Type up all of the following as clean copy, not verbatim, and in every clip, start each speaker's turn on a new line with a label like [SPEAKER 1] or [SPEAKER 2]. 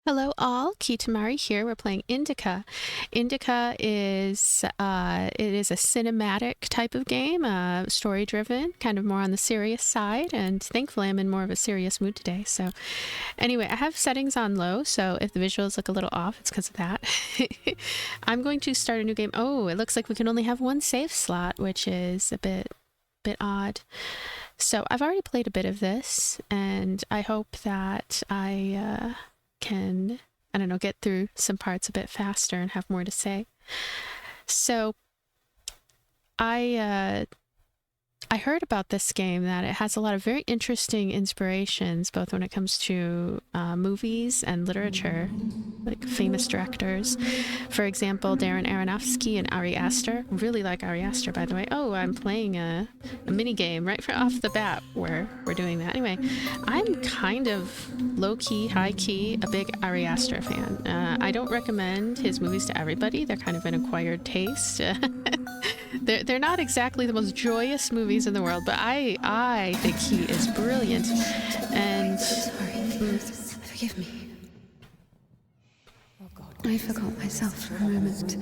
[SPEAKER 1] Hello all, Kitamari here. We're playing Indika. Indika is it is a cinematic type of game, story-driven, kind of more on the serious side, and thankfully I'm in more of a serious mood today. So anyway, I have settings on low, so if the visuals look a little off, it's because of that. I'm going to start a new game. Oh, it looks like we can only have one save slot, which is a bit odd. So I've already played a bit of this, and I hope that I can, I don't know, get through some parts a bit faster and have more to say. So I heard about this game that it has a lot of very interesting inspirations, both when it comes to movies and literature, like famous directors. For example, Darren Aronofsky and Ari Aster. Really like Ari Aster, by the way. Oh, I'm playing a mini game right off the bat where we're doing that. Anyway, I'm kind of low-key, high-key, a big Ari Aster fan. I don't recommend his movies to everybody. They're kind of an acquired taste. They're not exactly the most joyous movies in the world, but I think he is brilliant. And
[SPEAKER 2] Sorry. Forgive me. I forgot myself for a moment.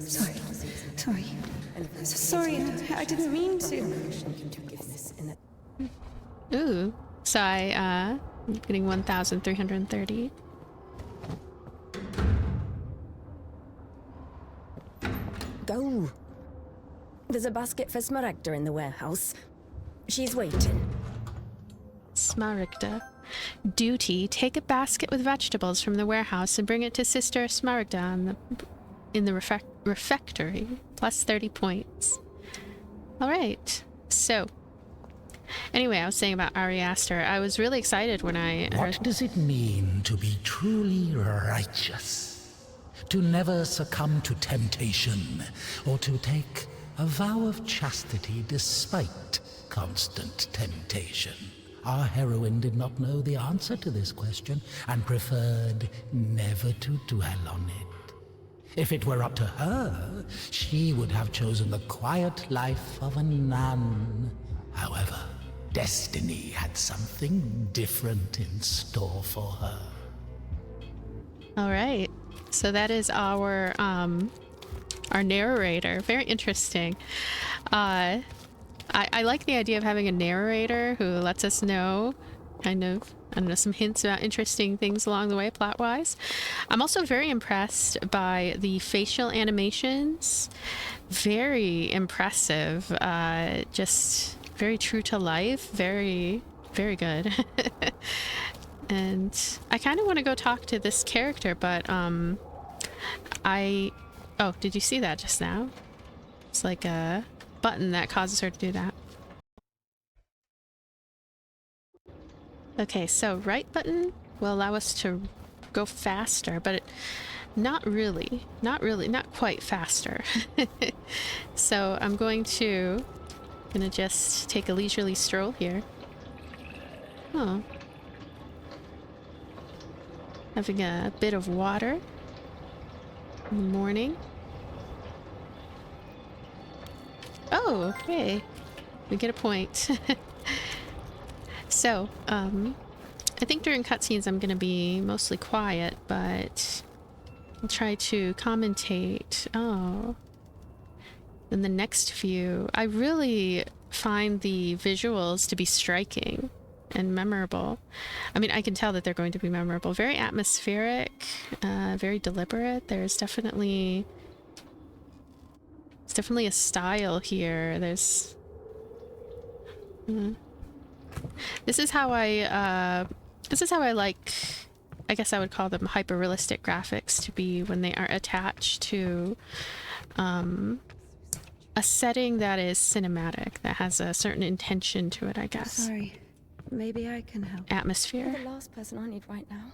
[SPEAKER 2] Sorry. Sorry, I didn't mean to.
[SPEAKER 1] Ooh, so I'm getting 1,330.
[SPEAKER 3] Go. There's a basket for Smaragda in the warehouse. She's waiting.
[SPEAKER 1] Smaragda. Duty: take a basket with vegetables from the warehouse and bring it to Sister Smaragda in the refectory. Plus 30 points. Alright, so anyway, I was saying about Ari Aster. I was really excited when I heard...
[SPEAKER 4] What does it mean to be truly righteous? To never succumb to temptation, or to take a vow of chastity despite constant temptation? Our heroine did not know the answer to this question and preferred never to dwell on it. If it were up to her, she would have chosen the quiet life of a nun. However, destiny had something different in store for her.
[SPEAKER 1] All right. So that is our narrator. Very interesting. I like the idea of having a narrator who lets us know kind of, I don't know, some hints about interesting things along the way, plot-wise. I'm also very impressed by the facial animations. Very impressive. Just very true to life. Very, very good. And I kind of want to go talk to this character, but oh, did you see that just now? It's like a button that causes her to do that. Okay, so right button will allow us to go faster, but not really, not quite faster. So I'm gonna just take a leisurely stroll here. Oh. Having a bit of water in the morning. Oh, okay. We get a point. So, I think during cutscenes I'm going to be mostly quiet, but I'll try to commentate. Oh. In the next view, I really find the visuals to be striking and memorable. I mean, I can tell that they're going to be memorable. Very atmospheric, very deliberate. It's definitely a style here. This is how I like, I guess I would call them hyper-realistic graphics to be when they are attached to a setting that is cinematic, that has a certain intention to it, I guess.
[SPEAKER 2] Sorry. Maybe I can help.
[SPEAKER 1] Atmosphere.
[SPEAKER 3] You're the last person I need right now.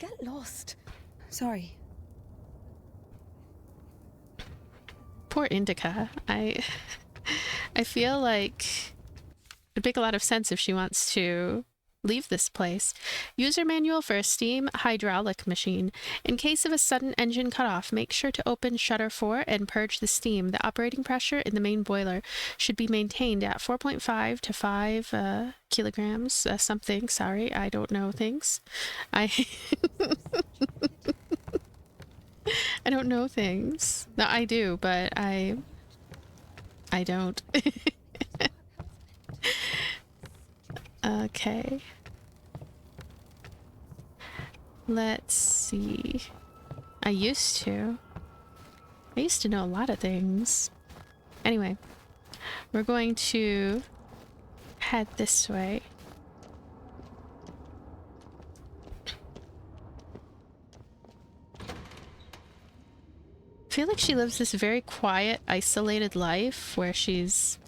[SPEAKER 3] Get lost.
[SPEAKER 2] Sorry.
[SPEAKER 1] Poor Indika. I feel like it'd make a lot of sense if she wants to leave this place. User manual for a steam hydraulic machine. In case of a sudden engine cutoff, make sure to open shutter 4 and purge the steam. The operating pressure in the main boiler should be maintained at 4.5 to 5 kilograms. Something. Sorry, I don't know things. I I don't know things. No, I do, but I don't. Okay. Let's see. I used to know a lot of things. Anyway, we're going to head this way. I feel like she lives this very quiet, isolated life where she's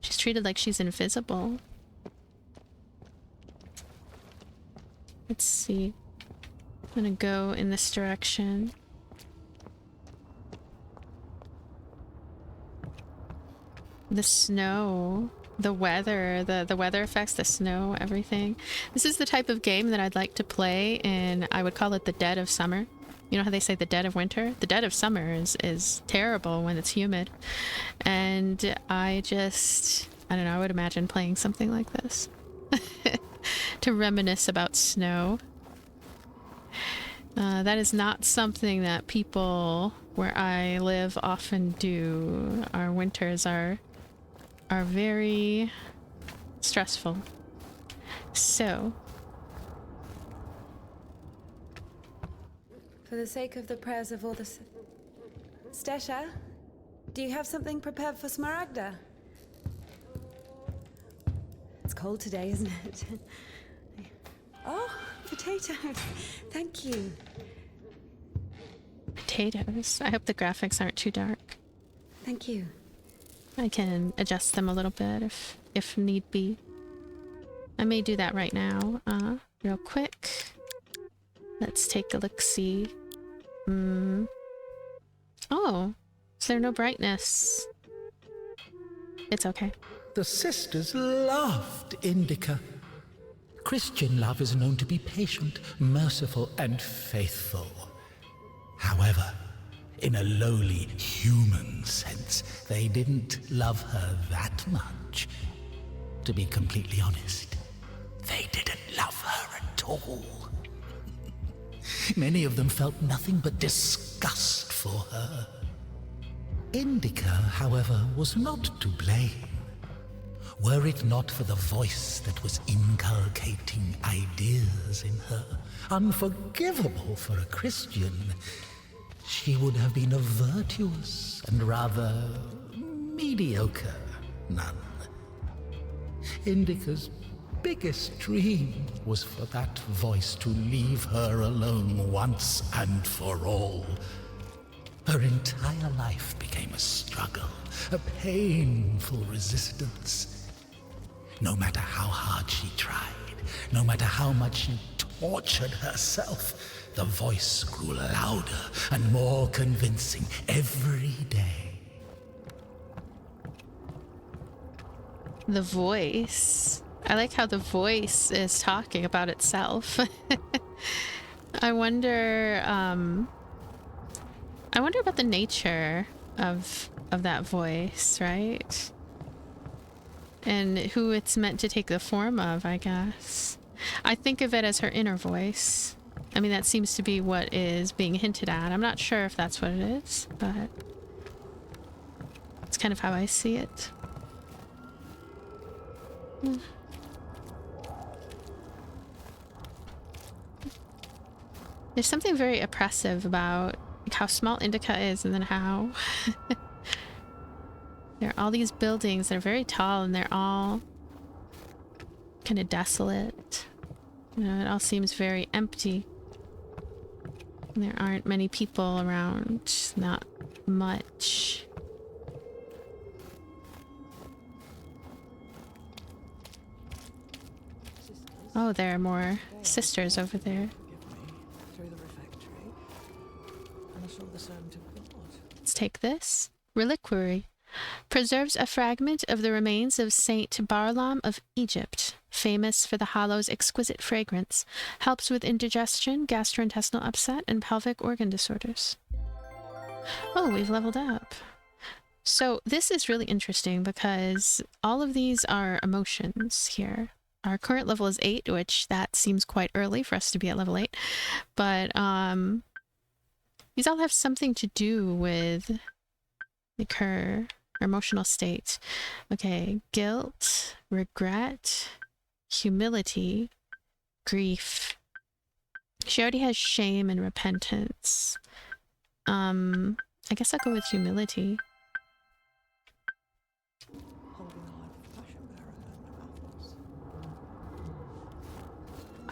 [SPEAKER 1] treated like she's invisible. Let's see. I'm gonna go in this direction. The snow, the weather, the weather effects, the snow, everything. This is the type of game that I'd like to play in, I would call it the dead of summer. You know how they say the dead of winter? The dead of summer is terrible when it's humid. And I don't know, I would imagine playing something like this. To reminisce about snow. That is not something that people where I live often do. Our winters are very stressful. So,
[SPEAKER 2] For the sake of the prayers of all the... Stesha, do you have something prepared for Smaragda? It's cold today, isn't it? Oh, potatoes. Thank you.
[SPEAKER 1] potatoes. I hope the graphics aren't too dark.
[SPEAKER 2] Thank you.
[SPEAKER 1] I can adjust them a little bit if need be. I may do that right now, real quick. Let's take a look-see. Oh, is there no brightness? It's okay.
[SPEAKER 4] The sisters loved Indika. Christian love is known to be patient, merciful, and faithful. However, in a lowly human sense, they didn't love her that much. To be completely honest, they didn't love her at all. Many of them felt nothing but disgust for her. Indika, however, was not to blame. Were it not for the voice that was inculcating ideas in her, unforgivable for a Christian, she would have been a virtuous and rather mediocre nun. Indika's biggest dream was for that voice to leave her alone once and for all. Her entire life became a struggle, a painful resistance. No matter how hard she tried, no matter how much she tortured herself, the voice grew louder and more convincing every day.
[SPEAKER 1] The voice. I like how the voice is talking about itself. I wonder about the nature of that voice, right? And who it's meant to take the form of, I guess. I think of it as her inner voice. I mean, that seems to be what is being hinted at. I'm not sure if that's what it is, but it's kind of how I see it. There's something very oppressive about how small Indika is, and then how there are all these buildings that are very tall and they're all kind of desolate. You know, it all seems very empty. And there aren't many people around, not much. Oh, there are more sisters over there. Let's take this. Reliquary. Preserves a fragment of the remains of Saint Barlaam of Egypt. famous for the hollow's exquisite fragrance. Helps with indigestion, gastrointestinal upset, and pelvic organ disorders. Oh, we've leveled up. So this is really interesting because all of these are emotions here. Our current level is 8, which that seems quite early for us to be at level 8. But these all have something to do with like her emotional state. Okay, guilt, regret, humility, grief. She already has shame and repentance. I guess I'll go with humility.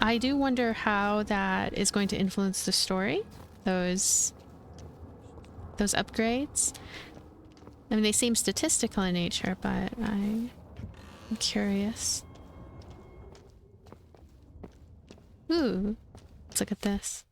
[SPEAKER 1] I do wonder how that is going to influence the story. Those upgrades. I mean, they seem statistical in nature, but I'm curious. Ooh, let's look at this.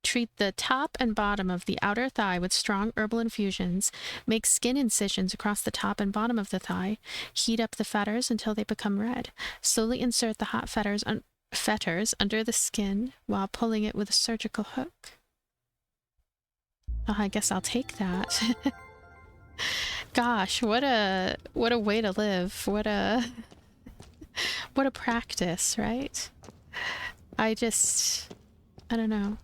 [SPEAKER 1] Treat the top and bottom of the outer thigh with strong herbal infusions. Make skin incisions across the top and bottom of the thigh. Heat up the fetters until they become red. Slowly insert the hot fetters under the skin while pulling it with a surgical hook. Oh, I guess I'll take that. Gosh, what a way to live. What a practice, right? I don't know.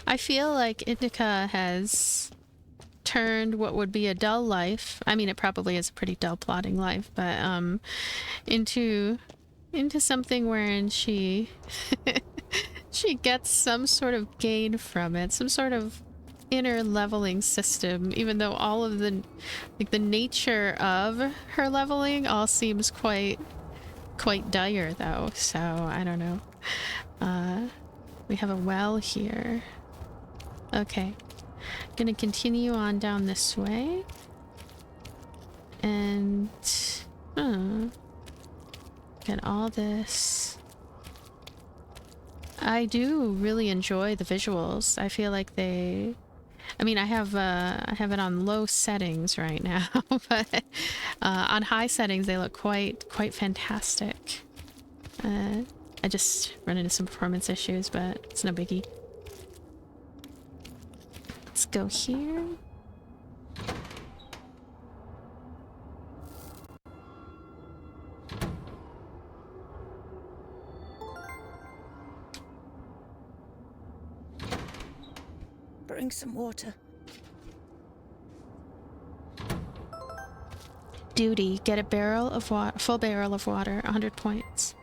[SPEAKER 1] I feel like Indika has turned what would be a dull life, I mean it probably is a pretty dull plodding life, but into something wherein she she gets some sort of gain from it, some sort of inner leveling system, even though all of the nature of her leveling all seems quite dire though, so I don't know. We have a well here. Okay, gonna continue on down this way and get all this. I do really enjoy the visuals. I feel like I have it on low settings right now, but on high settings they look quite fantastic. I just run into some performance issues, but it's no biggie. Let's go here.
[SPEAKER 3] Bring some water.
[SPEAKER 1] Duty, get a full barrel of water, 100 points.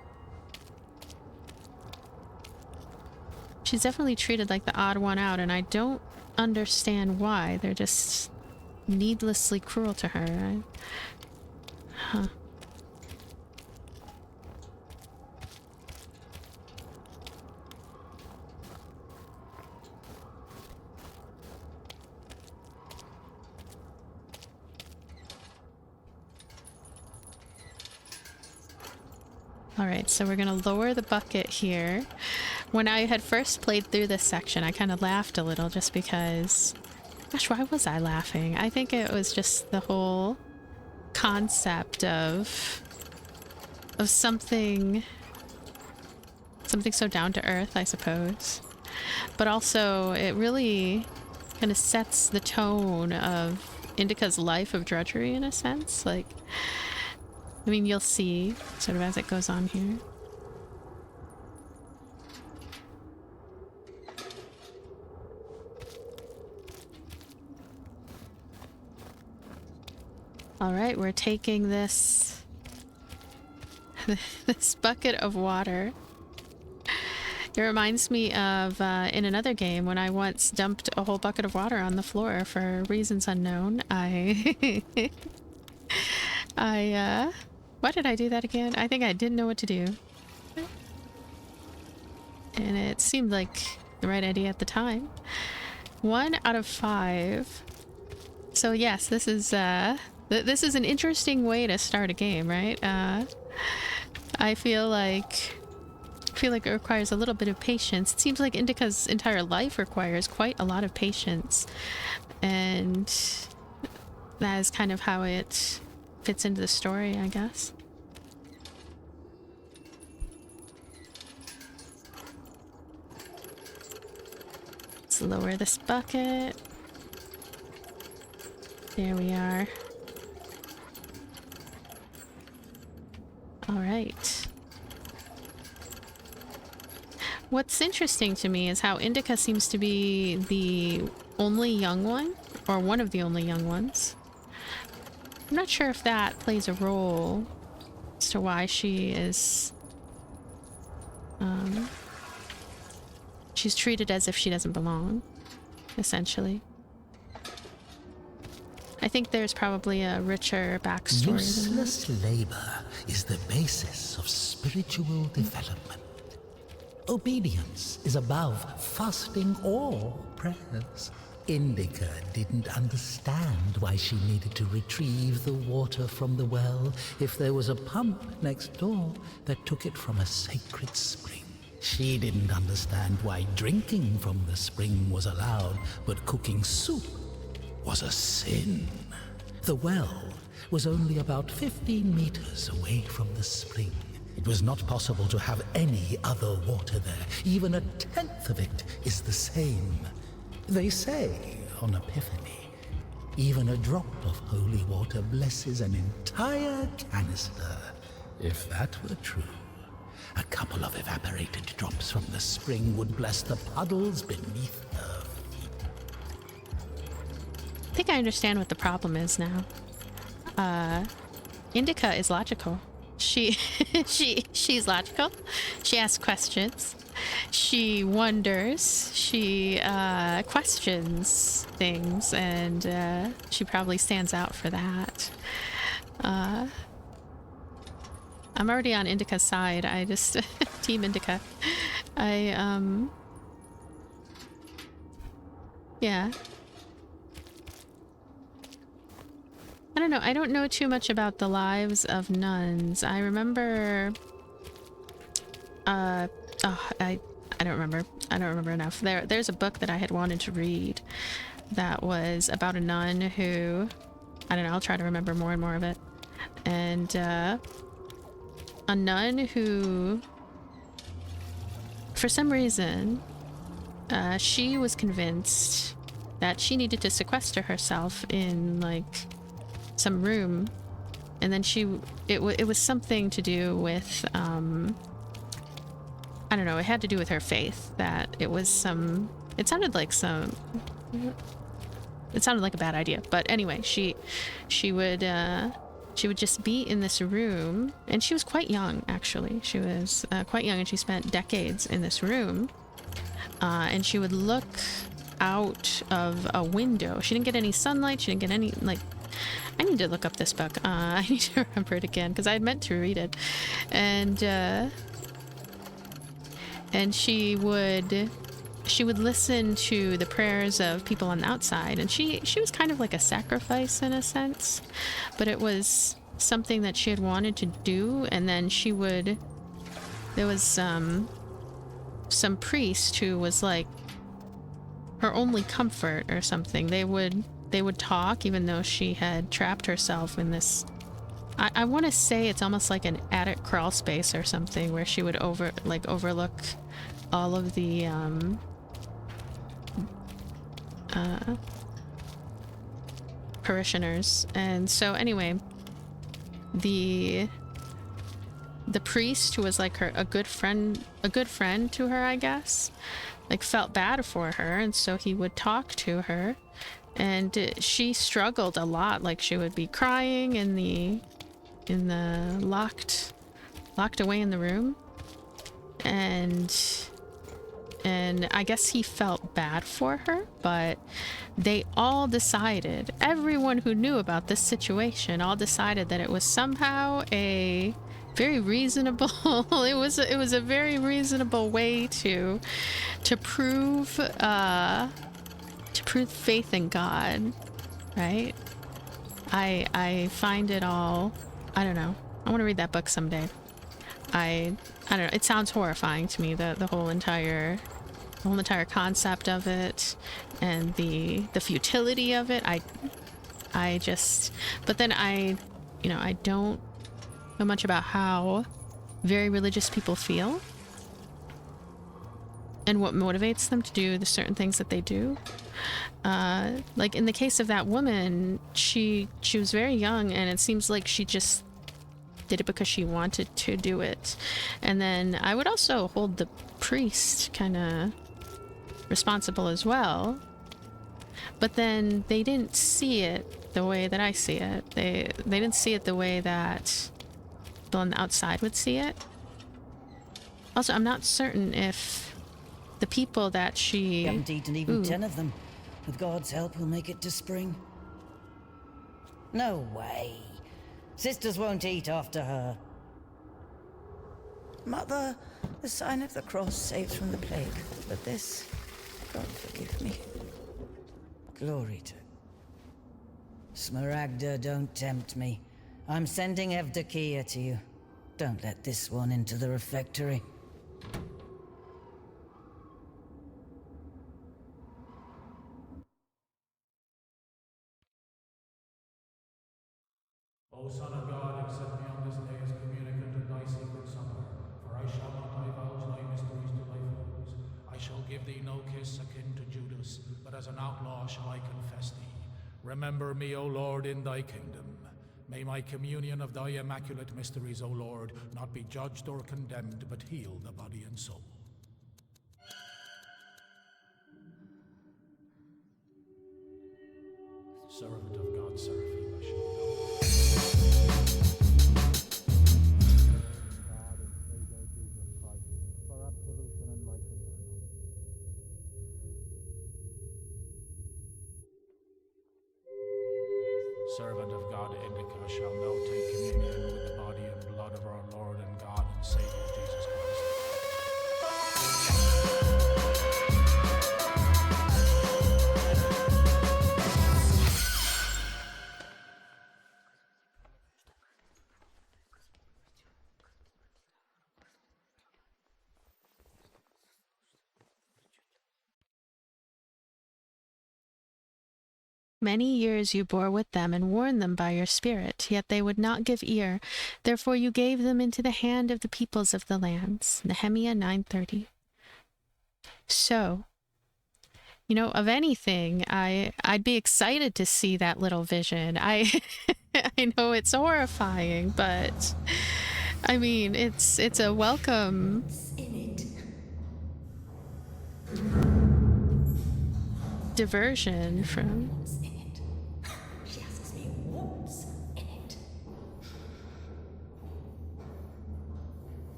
[SPEAKER 1] She's definitely treated like the odd one out, and I don't understand why. They're just needlessly cruel to her. Huh. Alright, so we're gonna lower the bucket here. When I had first played through this section, I kind of laughed a little just because... Gosh, why was I laughing? I think it was just the whole concept of something so down to earth, I suppose. But also, it really kind of sets the tone of Indika's life of drudgery in a sense. Like, I mean, you'll see sort of as it goes on here. All right, we're taking this bucket of water. It reminds me of in another game when I once dumped a whole bucket of water on the floor for reasons unknown. Why did I do that again? I think I didn't know what to do. And it seemed like the right idea at the time. 1 out of 5. So yes, this is an interesting way to start a game, right? I feel like it requires a little bit of patience. It seems like Indika's entire life requires quite a lot of patience, and that is kind of how it fits into the story, I guess. Let's lower this bucket. There we are. All right. What's interesting to me is how Indika seems to be the only young one, or one of the only young ones. I'm not sure if that plays a role as to why she is... she's treated as if she doesn't belong, essentially. I think there's probably a richer backstory than that.
[SPEAKER 4] Useless labor is the basis of spiritual development. Obedience is above fasting or prayers. Indika didn't understand why she needed to retrieve the water from the well if there was a pump next door that took it from a sacred spring. She didn't understand why drinking from the spring was allowed, but cooking soup was a sin. The well was only about 15 meters away from the spring. It was not possible to have any other water there. Even a tenth of it is the same. They say on Epiphany, even a drop of holy water blesses an entire canister. If that were true, a couple of evaporated drops from the spring would bless the puddles beneath her feet.
[SPEAKER 1] I think I understand what the problem is now. Indika is logical. She's logical. She asks questions. She wonders. She questions things, and she probably stands out for that. I'm already on Indika's side. I just Team Indika. Yeah. I don't know. I don't know too much about the lives of nuns. I remember... I don't remember. I don't remember enough. There's a book that I had wanted to read that was about a nun who... I don't know. I'll try to remember more and more of it. And, a nun who... For some reason, she was convinced that she needed to sequester herself in, like... some room, and then it was something to do with I don't know, it had to do with her faith, that it was it sounded like a bad idea, but anyway, she would just be in this room, and she was quite young, actually. She was quite young, and she spent decades in this room, and she would look out of a window. She didn't get any sunlight, she didn't get any, like, I need to look up this book. I need to remember it again, because I had meant to read it. And she would listen to the prayers of people on the outside, and she was kind of like a sacrifice in a sense, but it was something that she had wanted to do. And then there was some priest who was like her only comfort or something. They would talk even though she had trapped herself in this... I want to say it's almost like an attic crawl space or something, where she would overlook all of the parishioners. And so anyway, the priest, who was like a good friend to her, I guess, like felt bad for her, and so he would talk to her. And she struggled a lot. Like, she would be crying in the locked away in the room, and I guess he felt bad for her. But they all decided, everyone who knew about this situation, all decided that it was somehow a very reasonable it was a very reasonable way to prove faith in God, right? I find it all... I don't know. I want to read that book someday. I don't know, it sounds horrifying to me, the whole entire concept of it and the futility of it. I just, but then I don't know much about how very religious people feel and what motivates them to do the certain things that they do. Like in the case of that woman, she was very young, and it seems like she just did it because she wanted to do it. And then I would also hold the priest kind of responsible as well. But then they didn't see it the way that I see it. They didn't see it the way that people on the outside would see it. Also, I'm not certain if the people that she...
[SPEAKER 5] We haven't eaten even 10 of them. With God's help, we'll make it to spring. No way. Sisters won't eat after her.
[SPEAKER 6] Mother, the sign of the cross saves from the plague. But this, God forgive me.
[SPEAKER 5] Glory to... Smaragda, don't tempt me. I'm sending Evdokia to you. Don't let this one into the refectory.
[SPEAKER 7] O Son of God, accept me on this day as communicant of thy sacred supper, for I shall not divulge thy mysteries to thy foes. I shall give thee no kiss akin to Judas, but as an outlaw shall I confess thee. Remember me, O Lord, in thy kingdom. May my communion of thy immaculate mysteries, O Lord, not be judged or condemned, but heal the body and soul. Servant of God, Seraphim, shall Servant of God, Indika, shall now take communion with the body and blood of our Lord and God and Savior Jesus
[SPEAKER 1] Many years you bore with them and warned them by your spirit, yet they would not give ear. Therefore you gave them into the hand of the peoples of the lands. Nehemiah 9:30. So, of anything, I'd be excited to see that little vision. I know it's horrifying, but I mean, it's a welcome diversion from...
[SPEAKER 3] She asks me what's in it.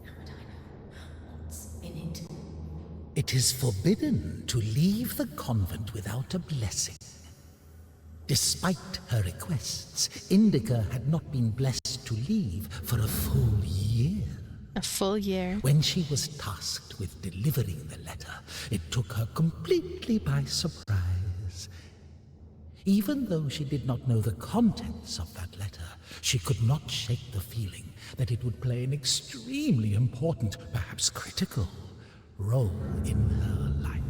[SPEAKER 3] How would I know what's in it?
[SPEAKER 4] It is forbidden to leave the convent without a blessing. Despite her requests, Indika had not been blessed to leave for a full year.
[SPEAKER 1] A full year.
[SPEAKER 4] When she was tasked with delivering the letter, it took her completely by surprise. Even though she did not know the contents of that letter, she could not shake the feeling that it would play an extremely important, perhaps critical, role in her life.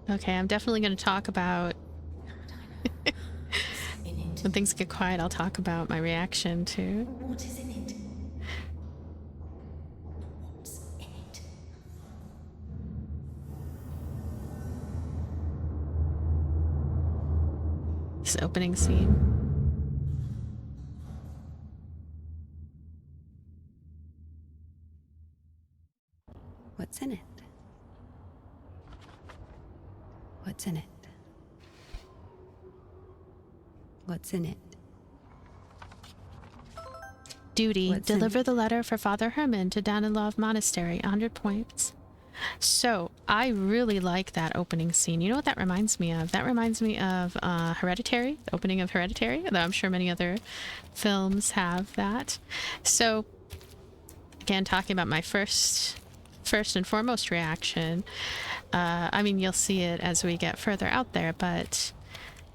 [SPEAKER 1] Okay, I'm definitely going to talk about... When things get quiet, I'll talk about my reaction to...
[SPEAKER 3] What is in it? What's in it?
[SPEAKER 1] This opening scene.
[SPEAKER 2] What's in it? What's in it? What's in it?
[SPEAKER 1] Duty.
[SPEAKER 2] What's in
[SPEAKER 1] Deliver
[SPEAKER 2] it?
[SPEAKER 1] the letter for Father Herman to Danilov Monastery. 100 points. So, I really like that opening scene. You know what that reminds me of? That reminds me of Hereditary, the opening of Hereditary, though I'm sure many other films have that. So, again, talking about my first and foremost reaction, I mean, you'll see it as we get further out there, but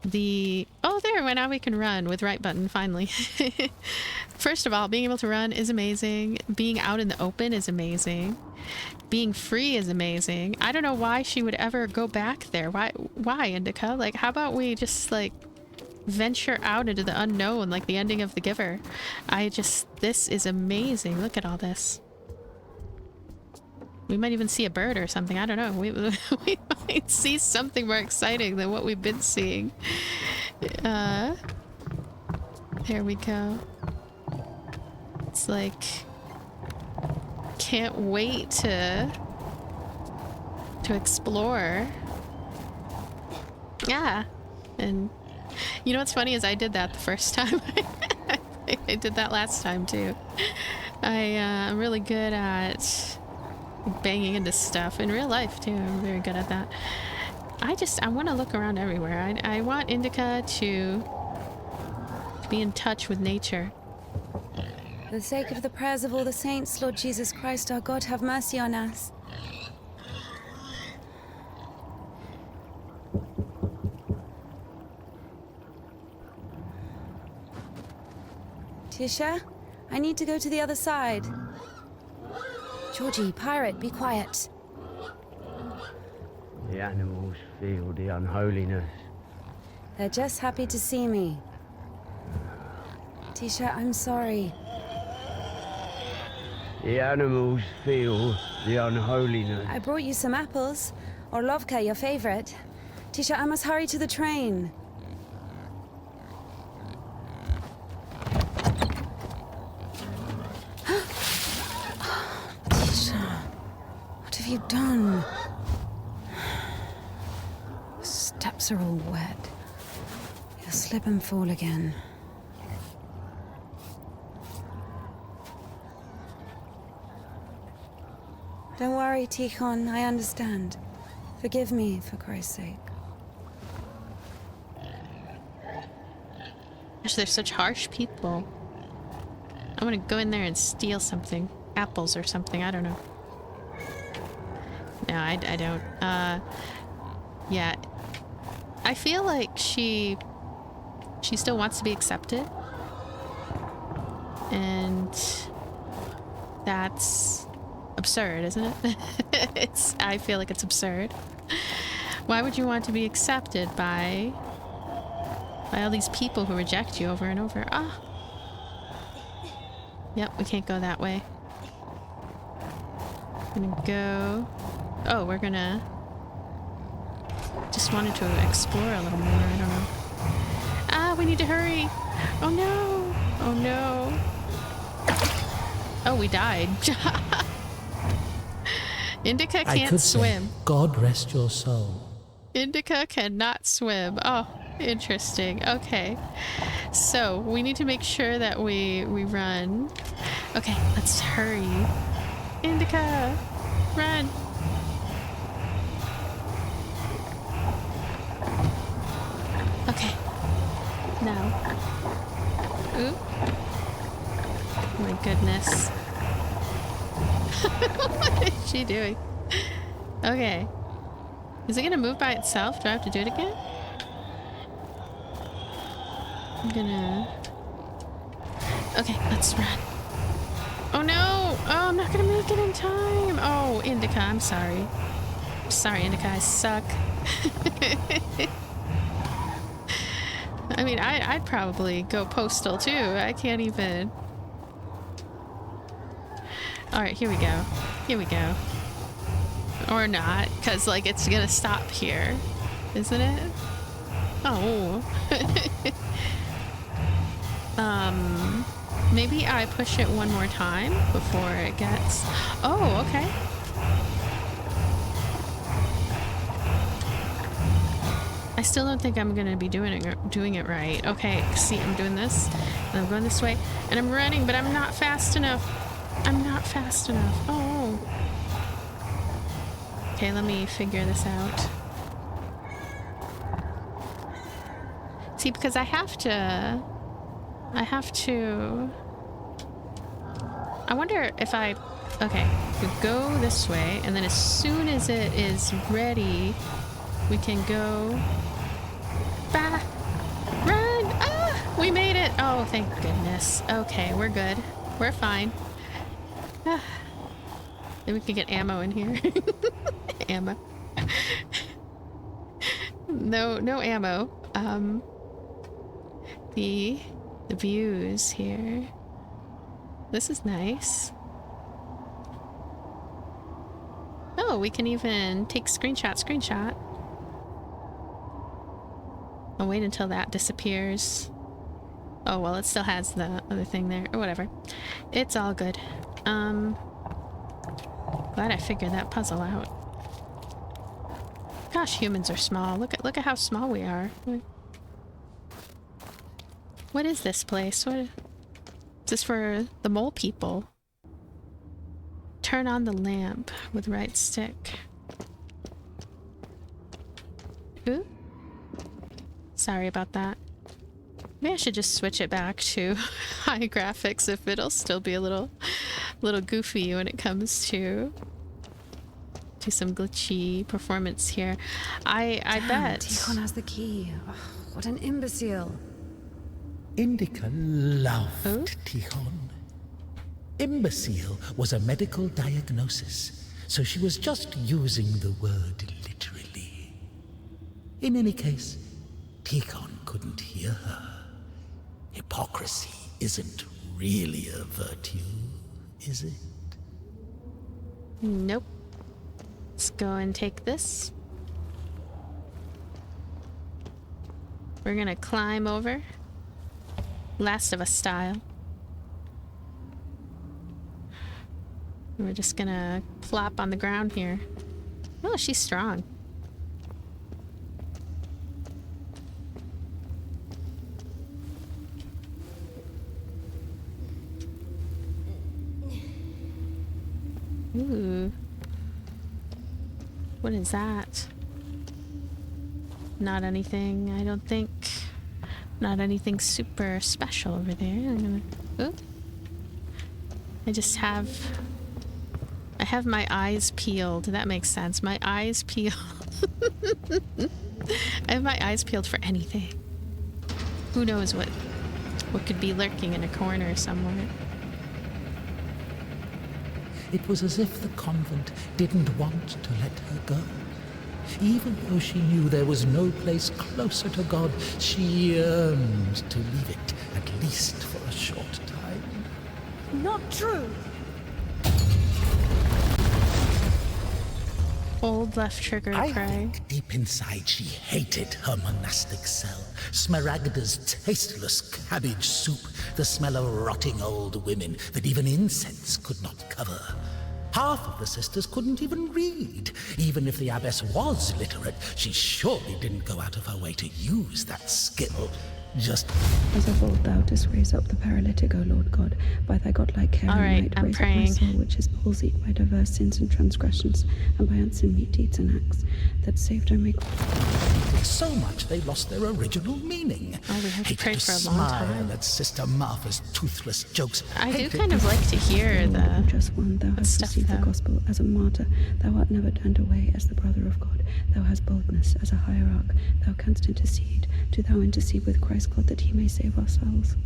[SPEAKER 1] Oh, there, well, now we can run with right button, finally. First of all, being able to run is amazing. Being out in the open is amazing. Being free is amazing. I don't know why she would ever go back there. Why, Indika? Like, how about we just, like, venture out into the unknown, like the ending of The Giver? This is amazing. Look at all this. We might even see a bird or something. I don't know. We might see something more exciting than what we've been seeing. There we go. It's like... Can't wait to explore. Yeah. And you know what's funny is I did that the first time. I did that last time too. I'm really good at banging into stuff in real life too. I'm very good at that. I want to look around everywhere. I want Indika to be in touch with nature.
[SPEAKER 2] For the sake of the prayers of all the saints, Lord Jesus Christ, our God, have mercy on us. Tisha, I need to go to the other side. Georgie, pirate, be quiet.
[SPEAKER 8] The animals feel the unholiness.
[SPEAKER 2] They're just happy to see me. Tisha, I'm sorry.
[SPEAKER 8] The animals feel the unholiness.
[SPEAKER 2] I brought you some apples. Orlovka, your favorite. Tisha, I must hurry to the train. Tisha, what have you done? The steps are all wet. You'll slip and fall again. Don't worry, Tikhon, I understand. Forgive me, for Christ's sake.
[SPEAKER 1] Gosh, they're such harsh people. I'm gonna go in there and steal something. Apples or something, I don't know. No, I don't. Yeah. I feel like she still wants to be accepted. And that's absurd, isn't it? I feel like it's absurd. Why would you want to be accepted by all these people who reject you over and over? Ah. Yep, we can't go that way. Gonna go... Oh, we're gonna... Just wanted to explore a little more, I don't know. Ah, we need to hurry! Oh no! Oh no! Oh, we died. Indika can't swim.
[SPEAKER 4] Say, God rest your soul.
[SPEAKER 1] Indika cannot swim. Oh, interesting. Okay. So, we need to make sure that we run. Okay, let's hurry. Indika! Run! Okay. Now. Ooh. Oh my goodness. What is she doing? Okay. Is it gonna move by itself? Do I have to do it again? I'm gonna... Okay, let's run. Oh no! Oh, I'm not gonna make it in time! Oh, Indika, I'm sorry. I'm sorry, Indika, I suck. I mean, I'd probably go postal too. I can't even... Alright, here we go. Here we go. Or not, because, like, it's gonna stop here. Isn't it? Oh. Maybe I push it one more time before it gets... Oh, okay. I still don't think I'm gonna be doing it right. Okay, see, I'm doing this, and I'm going this way, and I'm running, but I'm not fast enough. I'm not fast enough. Oh. Okay, let me figure this out. See, because I have to... I wonder if I... Okay, we go this way, and then as soon as it is ready, we can go Bah! Run! Ah! We made it! Oh, thank goodness. Okay, we're good. We're fine. Ah. Maybe we can get ammo in here. Ammo. No ammo. The views here. This is nice. Oh, we can even take screenshot. I'll wait until that disappears. Oh, well, it still has the other thing there, or whatever. It's all good. Glad I figured that puzzle out. Gosh, humans are small. Look at how small we are. What is this place? What is this for the mole people? Turn on the lamp with right stick. Ooh. Sorry about that. Maybe I should just switch it back to high graphics if it'll still be a little goofy when it comes to some glitchy performance here. I bet.
[SPEAKER 2] Tikhon has the key. Oh, what an imbecile.
[SPEAKER 4] Indika loved Tikhon. Imbecile was a medical diagnosis, so she was just using the word literally. In any case, Tikhon couldn't hear her. Hypocrisy isn't really a virtue, is it?
[SPEAKER 1] Nope. Let's go and take this. We're gonna climb over. Last of Us style. We're just gonna plop on the ground here. Oh, she's strong. Ooh. What is that? Not anything, I don't think. Not anything super special over there. I'm gonna... Ooh. I have my eyes peeled. That makes sense. My eyes peeled. I have my eyes peeled for anything. Who knows what could be lurking in a corner somewhere.
[SPEAKER 4] It was as if the convent didn't want to let her go. Even though she knew there was no place closer to God, she yearned to leave it, at least for a short time.
[SPEAKER 3] Not true!
[SPEAKER 1] Hold left trigger to
[SPEAKER 4] I
[SPEAKER 1] pray.
[SPEAKER 4] think deep inside she hated her monastic cell. Smaragda's tasteless cabbage soup, the smell of rotting old women that even incense could not cover. Half of the sisters couldn't even read. Even if the abbess was literate, she surely didn't go out of her way to use that skill. Just
[SPEAKER 9] as of old thou didst raise up the paralytic, O Lord God, by thy godlike care
[SPEAKER 1] All right,
[SPEAKER 9] and might
[SPEAKER 1] I'm
[SPEAKER 9] raise
[SPEAKER 1] praying.
[SPEAKER 9] up my soul, which is palsied by diverse sins and transgressions, and by unseen meat deeds and acts, that saved her make
[SPEAKER 4] so much they lost their original meaning.
[SPEAKER 1] Oh, we have to
[SPEAKER 4] Hated
[SPEAKER 1] pray
[SPEAKER 4] to
[SPEAKER 1] for a long
[SPEAKER 4] smile
[SPEAKER 1] time.
[SPEAKER 4] at Sister Martha's toothless jokes.
[SPEAKER 1] I do
[SPEAKER 4] Hated
[SPEAKER 1] kind of like to hear the
[SPEAKER 9] just one, thou hast
[SPEAKER 1] stuff
[SPEAKER 9] received the
[SPEAKER 1] though.
[SPEAKER 9] gospel as a martyr, thou art never turned away as the brother of God, thou hast boldness as a hierarch, thou canst intercede, do thou intercede with Christ God that he may save our souls.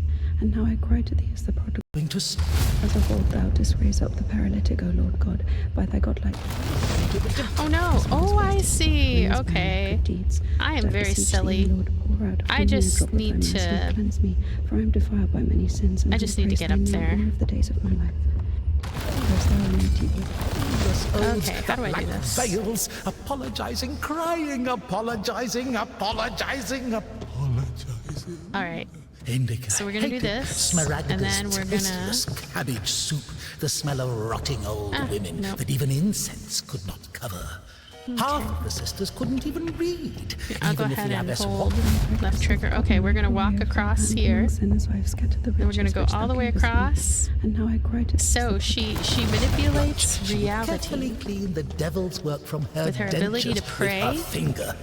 [SPEAKER 9] And now I cry to thee as the prodigal. As of old thou didst raise up the paralytic, O Lord God, by thy godlike.
[SPEAKER 1] Oh no! Oh, I see. Okay. I am very silly. I just need to.
[SPEAKER 9] Cleanse me, for I am defiled by many sins. And
[SPEAKER 1] I just need to get up there.
[SPEAKER 9] All of the days of my life.
[SPEAKER 1] Okay, how do I do this?
[SPEAKER 4] Veils, apologizing, crying, apologizing.
[SPEAKER 1] All right.
[SPEAKER 4] Indika
[SPEAKER 1] So we're gonna do
[SPEAKER 4] hated
[SPEAKER 1] this,
[SPEAKER 4] Smaragda's
[SPEAKER 1] and then we're gonna-
[SPEAKER 4] tasteless cabbage soup, the smell of rotting old women
[SPEAKER 1] nope.
[SPEAKER 4] that even incense could not cover. Half of the sisters couldn't even read.
[SPEAKER 1] I'll go
[SPEAKER 4] even if
[SPEAKER 1] ahead
[SPEAKER 4] the
[SPEAKER 1] and
[SPEAKER 4] abbess
[SPEAKER 1] hold
[SPEAKER 4] was
[SPEAKER 1] left trigger. Okay, we're gonna walk across here. Then we're gonna go all the way across.
[SPEAKER 9] And now I cry to
[SPEAKER 1] So she manipulates
[SPEAKER 4] She would carefully
[SPEAKER 1] reality.
[SPEAKER 4] clean the devil's work from her
[SPEAKER 1] With her ability to
[SPEAKER 4] dentures
[SPEAKER 1] pray?
[SPEAKER 4] with her finger.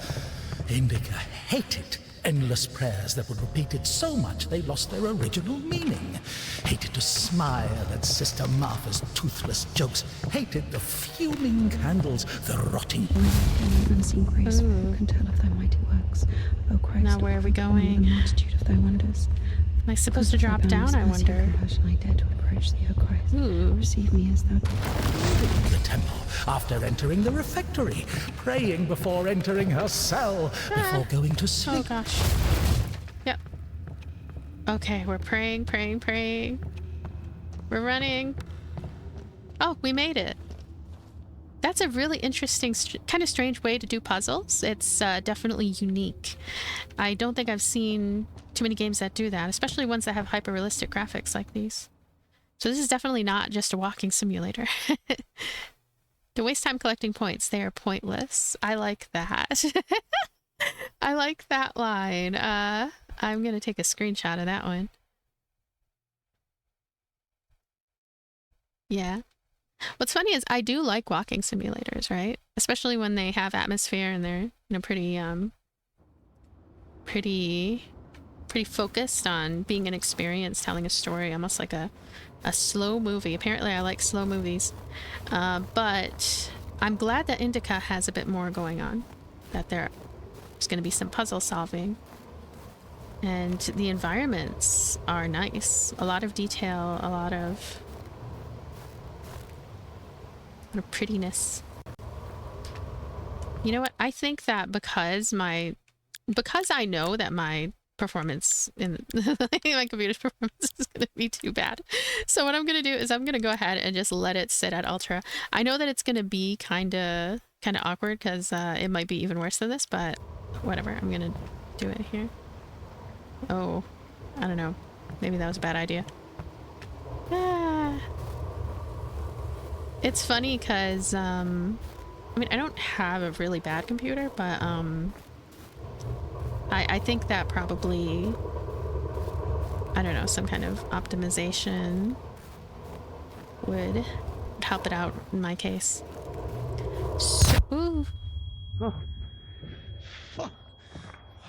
[SPEAKER 4] Indika hated endless prayers that would repeat it so much they lost their original meaning. Hated to smile at Sister Martha's toothless jokes. Hated the fuming candles, the rotting...
[SPEAKER 9] An unseen grace, who can tell of thy mighty works? O Christ,
[SPEAKER 1] Now where are we going?
[SPEAKER 9] The multitude of thy wonders.
[SPEAKER 1] Am I supposed to drop down, I wonder?
[SPEAKER 9] How shall I dare to approach thee, O Christ?
[SPEAKER 1] Ooh.
[SPEAKER 9] Receive me as thou
[SPEAKER 4] the temple, after entering the refectory, praying before entering her cell, before going to
[SPEAKER 1] Oh
[SPEAKER 4] sleep.
[SPEAKER 1] gosh. Yep. Okay, we're praying. We're running. Oh, we made it. That's a really interesting, kind of strange way to do puzzles. It's definitely unique. I don't think I've seen too many games that do that, especially ones that have hyper-realistic graphics like these. So this is definitely not just a walking simulator. To waste time collecting points, they are pointless. I like that. I like that line. I'm going to take a screenshot of that one. Yeah. What's funny is I do like walking simulators, right? Especially when they have atmosphere and they're, you know, pretty focused on being an experience, telling a story, almost like a slow movie. Apparently I like slow movies. But I'm glad that Indika has a bit more going on. That there's going to be some puzzle solving. And the environments are nice. A lot of detail, a lot of prettiness. You know what? I think that because I know that my performance in my computer's performance is going to be too bad. So what I'm going to do is I'm going to go ahead and just let it sit at ultra. I know that it's going to be kind of awkward because it might be even worse than this, but whatever. I'm going to do it here. Oh, I don't know. Maybe that was a bad idea. It's funny because, I mean, I don't have a really bad computer, but I think that probably, I don't know, some kind of optimization would help it out in my case. So, ooh.
[SPEAKER 8] Oh. Fuck.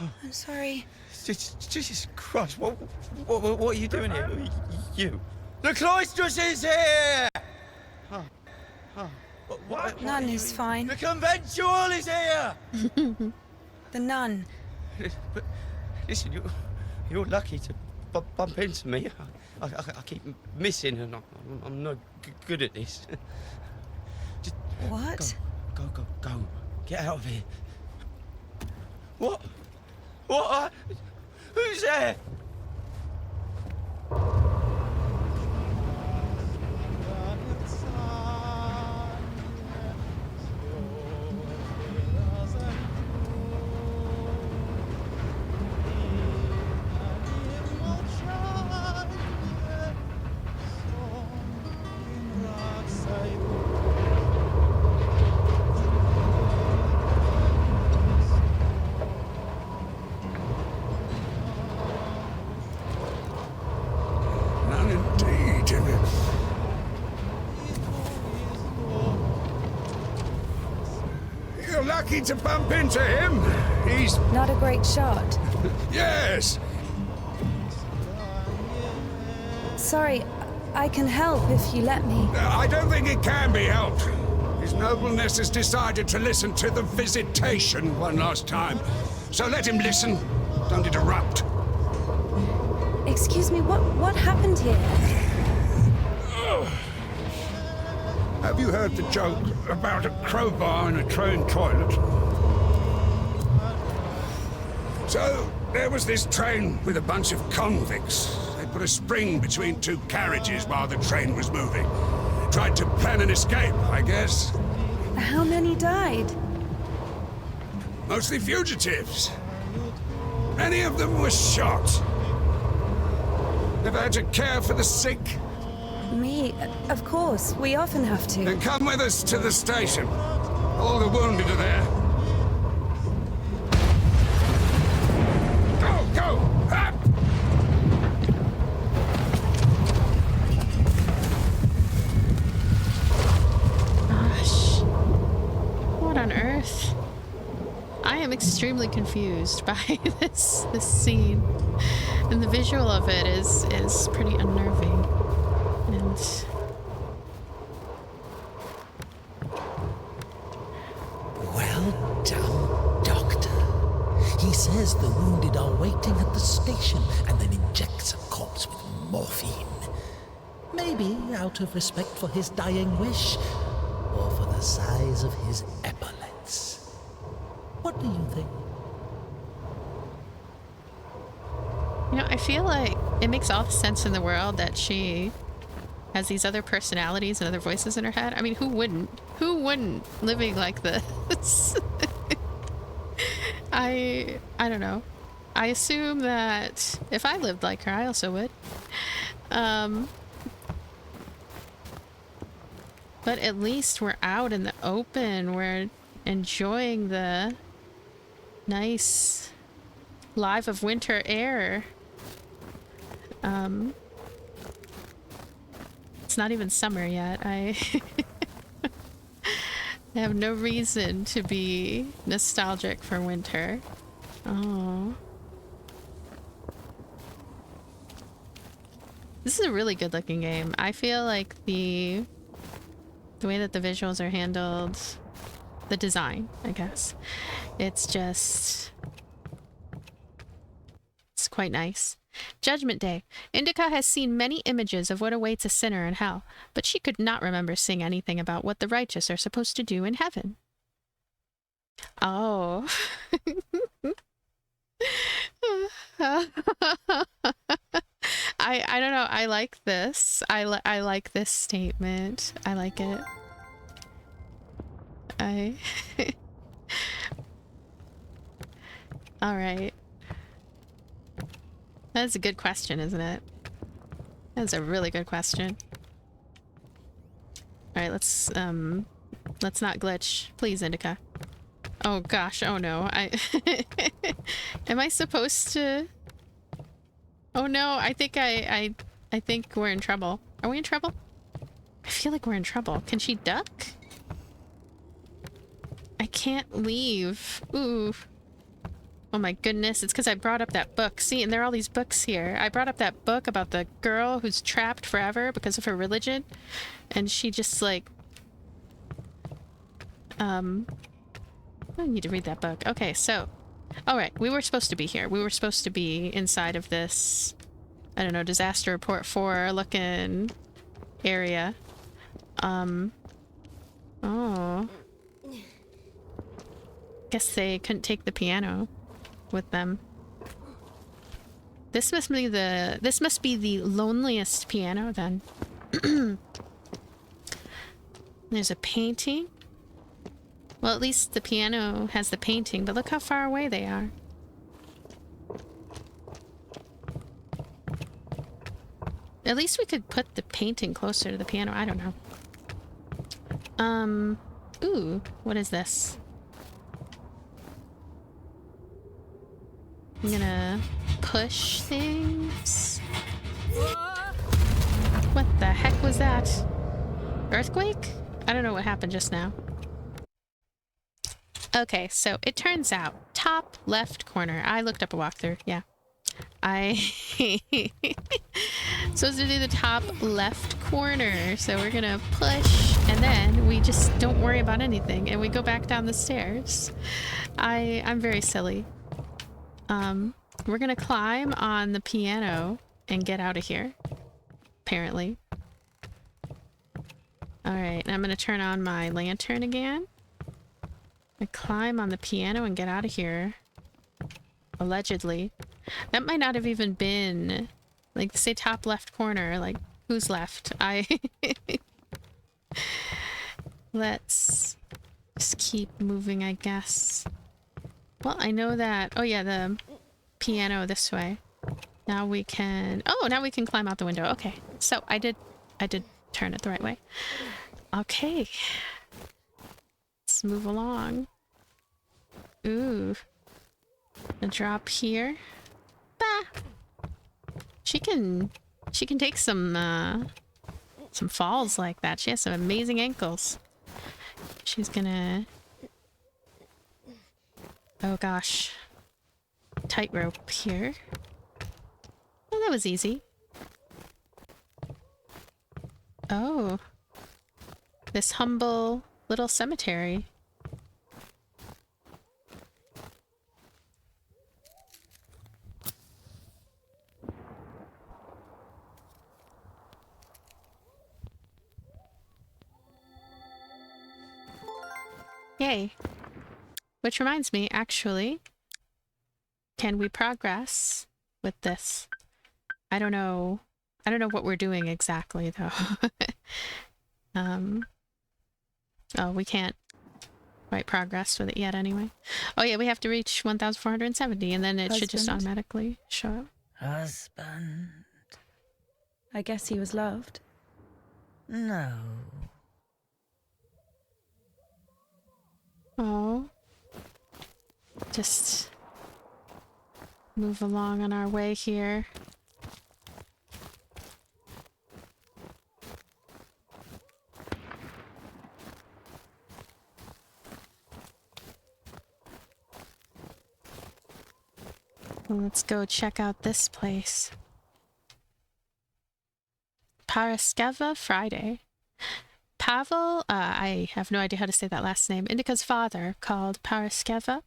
[SPEAKER 6] I'm sorry.
[SPEAKER 10] Jesus Christ, what are you doing here? You. The cloistered is here! What
[SPEAKER 6] Nun is fine.
[SPEAKER 10] The conventual is here!
[SPEAKER 6] The nun.
[SPEAKER 10] But listen, you're lucky to bump into me. I keep missing and I'm not good at this. Just
[SPEAKER 6] What?
[SPEAKER 10] Go. Get out of here. What? Who's there?
[SPEAKER 11] To bump into him. He's
[SPEAKER 6] not a great shot.
[SPEAKER 11] Yes.
[SPEAKER 6] Sorry, I can help if you let me.
[SPEAKER 11] I don't think it can be helped. His nobleness has decided to listen to the visitation one last time. So let him listen. Don't interrupt.
[SPEAKER 6] Excuse me, what happened here?
[SPEAKER 11] Have you heard the joke about a crowbar in a train toilet? So, there was this train with a bunch of convicts. They put a spring between two carriages while the train was moving. Tried to plan an escape, I guess.
[SPEAKER 6] How many died?
[SPEAKER 11] Mostly fugitives. Many of them were shot. Ever had to care for the sick?
[SPEAKER 6] Me? Of course. We often have to.
[SPEAKER 11] Then come with us to the station. All the wounded are there. Go! Up!
[SPEAKER 1] Gosh. What on earth? I am extremely confused by this scene, and the visual of it is pretty unnerving. And
[SPEAKER 4] well done, Doctor. He says the wounded are waiting at the station and then injects a corpse with morphine. Maybe out of respect for his dying wish, or for the size of his epaulets. What do you think?
[SPEAKER 1] you know, I feel like it makes all the sense in the world that she has these other personalities and other voices in her head. I mean, who wouldn't? Who wouldn't living like this? I don't know. I assume that if I lived like her, I also would. But at least we're out in the open. We're enjoying the nice live of winter air. It's not even summer yet. I have no reason to be nostalgic for winter. Oh. This is a really good looking game. I feel like the way that the visuals are handled, the design, I guess, it's quite nice. Judgment Day. Indika has seen many images of what awaits a sinner in hell, but she could not remember seeing anything about what the righteous are supposed to do in heaven. Oh. I don't know. I like this. I like this statement. I like it. All right. That's a good question, isn't it? That's a really good question. All right, let's not glitch, please, Indika. Oh gosh, oh no. Am I supposed to? Oh no, I think I think we're in trouble. Are we in trouble? I feel like we're in trouble. Can she duck? I can't leave. Ooh. Oh my goodness, it's because I brought up that book. See, and there are all these books here. I brought up that book about the girl who's trapped forever because of her religion. And she just like... I need to read that book. Okay, so... Alright, we were supposed to be here. We were supposed to be inside of this... I don't know, disaster report 4 looking area. Oh. Guess they couldn't take the piano with them. This must be the loneliest piano then. There's a painting. Well, at least the piano has the painting, but look how far away they are. At least we could put the painting closer to the piano. I don't know. Ooh, what is this? I'm gonna push things. What the heck was that? Earthquake? I don't know what happened just now. Okay, so it turns out top left corner. I looked up a walkthrough. Yeah. I supposed to do the top left corner. So we're gonna push and then we just don't worry about anything and we go back down the stairs. I'm very silly. We're gonna climb on the piano and get out of here. Apparently. Alright, I'm gonna turn on my lantern again. I climb on the piano and get out of here. Allegedly. That might not have even been... Like, say top left corner. Like, who's left? Let's just keep moving, I guess. Well, I know that... Oh yeah, the piano this way. Now we can... Oh, now we can climb out the window. Okay. So, I did turn it the right way. Okay. Let's move along. Ooh. A drop here. Bah! She can take some falls like that. She has some amazing ankles. She's gonna Oh gosh. Tightrope here. Oh, that was easy. Oh. This humble little cemetery. Yay. Which reminds me, actually, can we progress with this? I don't know what we're doing exactly, though. Oh, we can't quite progress with it yet anyway. Oh yeah, we have to reach 1,470 and then it should just
[SPEAKER 9] Husband?
[SPEAKER 1] automatically show up.
[SPEAKER 5] Husband?
[SPEAKER 9] I guess he was loved.
[SPEAKER 5] No.
[SPEAKER 1] Oh. Just move along on our way here. Well, let's go check out this place. Paraskeva Friday. Pavel, I have no idea how to say that last name, Indika's father, called Paraskeva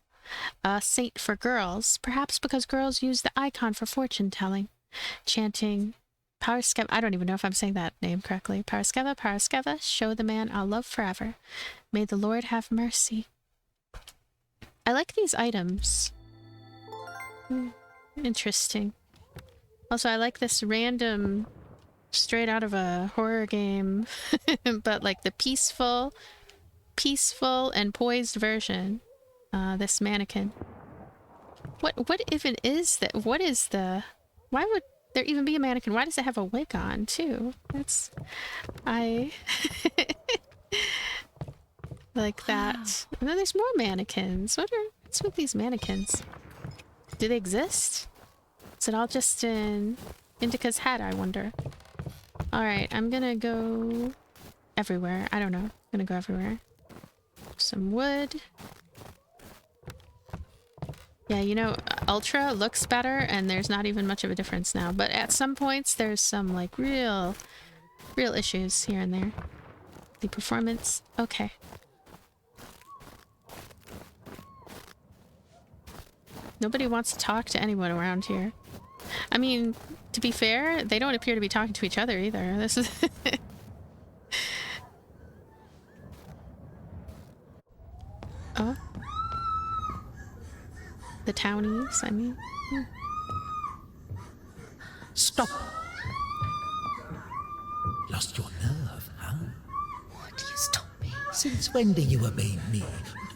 [SPEAKER 1] a saint for girls, perhaps because girls use the icon for fortune telling, chanting Paraskeva. I don't even know if I'm saying that name correctly. Paraskeva, Paraskeva, show the man I'll love forever. May the Lord have mercy. I like these items. Interesting. Also, I like this random, straight out of a horror game, but like the peaceful and poised version. This mannequin. What even is that? What is the... Why would there even be a mannequin? Why does it have a wig on, too? That's... I... like that. And then there's more mannequins. What's with these mannequins? Do they exist? Is it all just in Indika's head, I wonder? Alright, I'm gonna go everywhere. I don't know. I'm gonna go everywhere. Some wood. Yeah, you know, Ultra looks better and there's not even much of a difference now. But at some points, there's some, like, real issues here and there. The performance. Okay. Nobody wants to talk to anyone around here. I mean, to be fair, they don't appear to be talking to each other either. This is... Oh. The townies, I mean.
[SPEAKER 4] Stop! Lost your nerve, huh?
[SPEAKER 3] What? You stop me?
[SPEAKER 4] Since when do you obey me?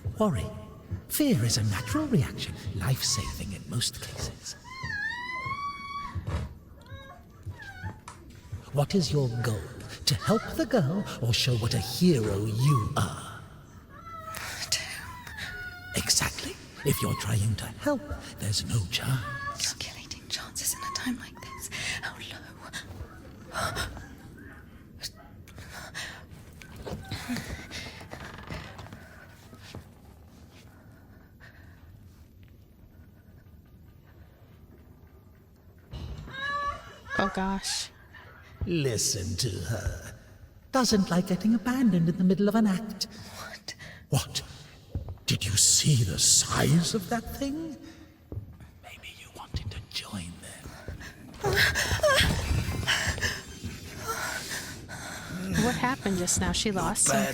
[SPEAKER 4] Don't worry. Fear is a natural reaction, life-saving in most cases. What is your goal? To help the girl or show what a hero you are? Exactly. If you're trying to help, there's no chance.
[SPEAKER 3] Calculating chances in a time like this. How low?
[SPEAKER 1] Oh gosh.
[SPEAKER 4] Listen to her. Doesn't like getting abandoned in the middle of an act.
[SPEAKER 3] What?
[SPEAKER 4] What? Did you see the size of that thing? Maybe you wanted to join them.
[SPEAKER 1] What happened just now? She lost something?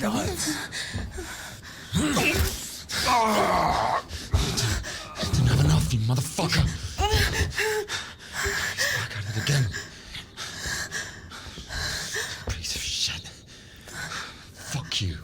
[SPEAKER 10] Didn't have enough, you motherfucker. Back at it again. Piece of shit. Fuck you.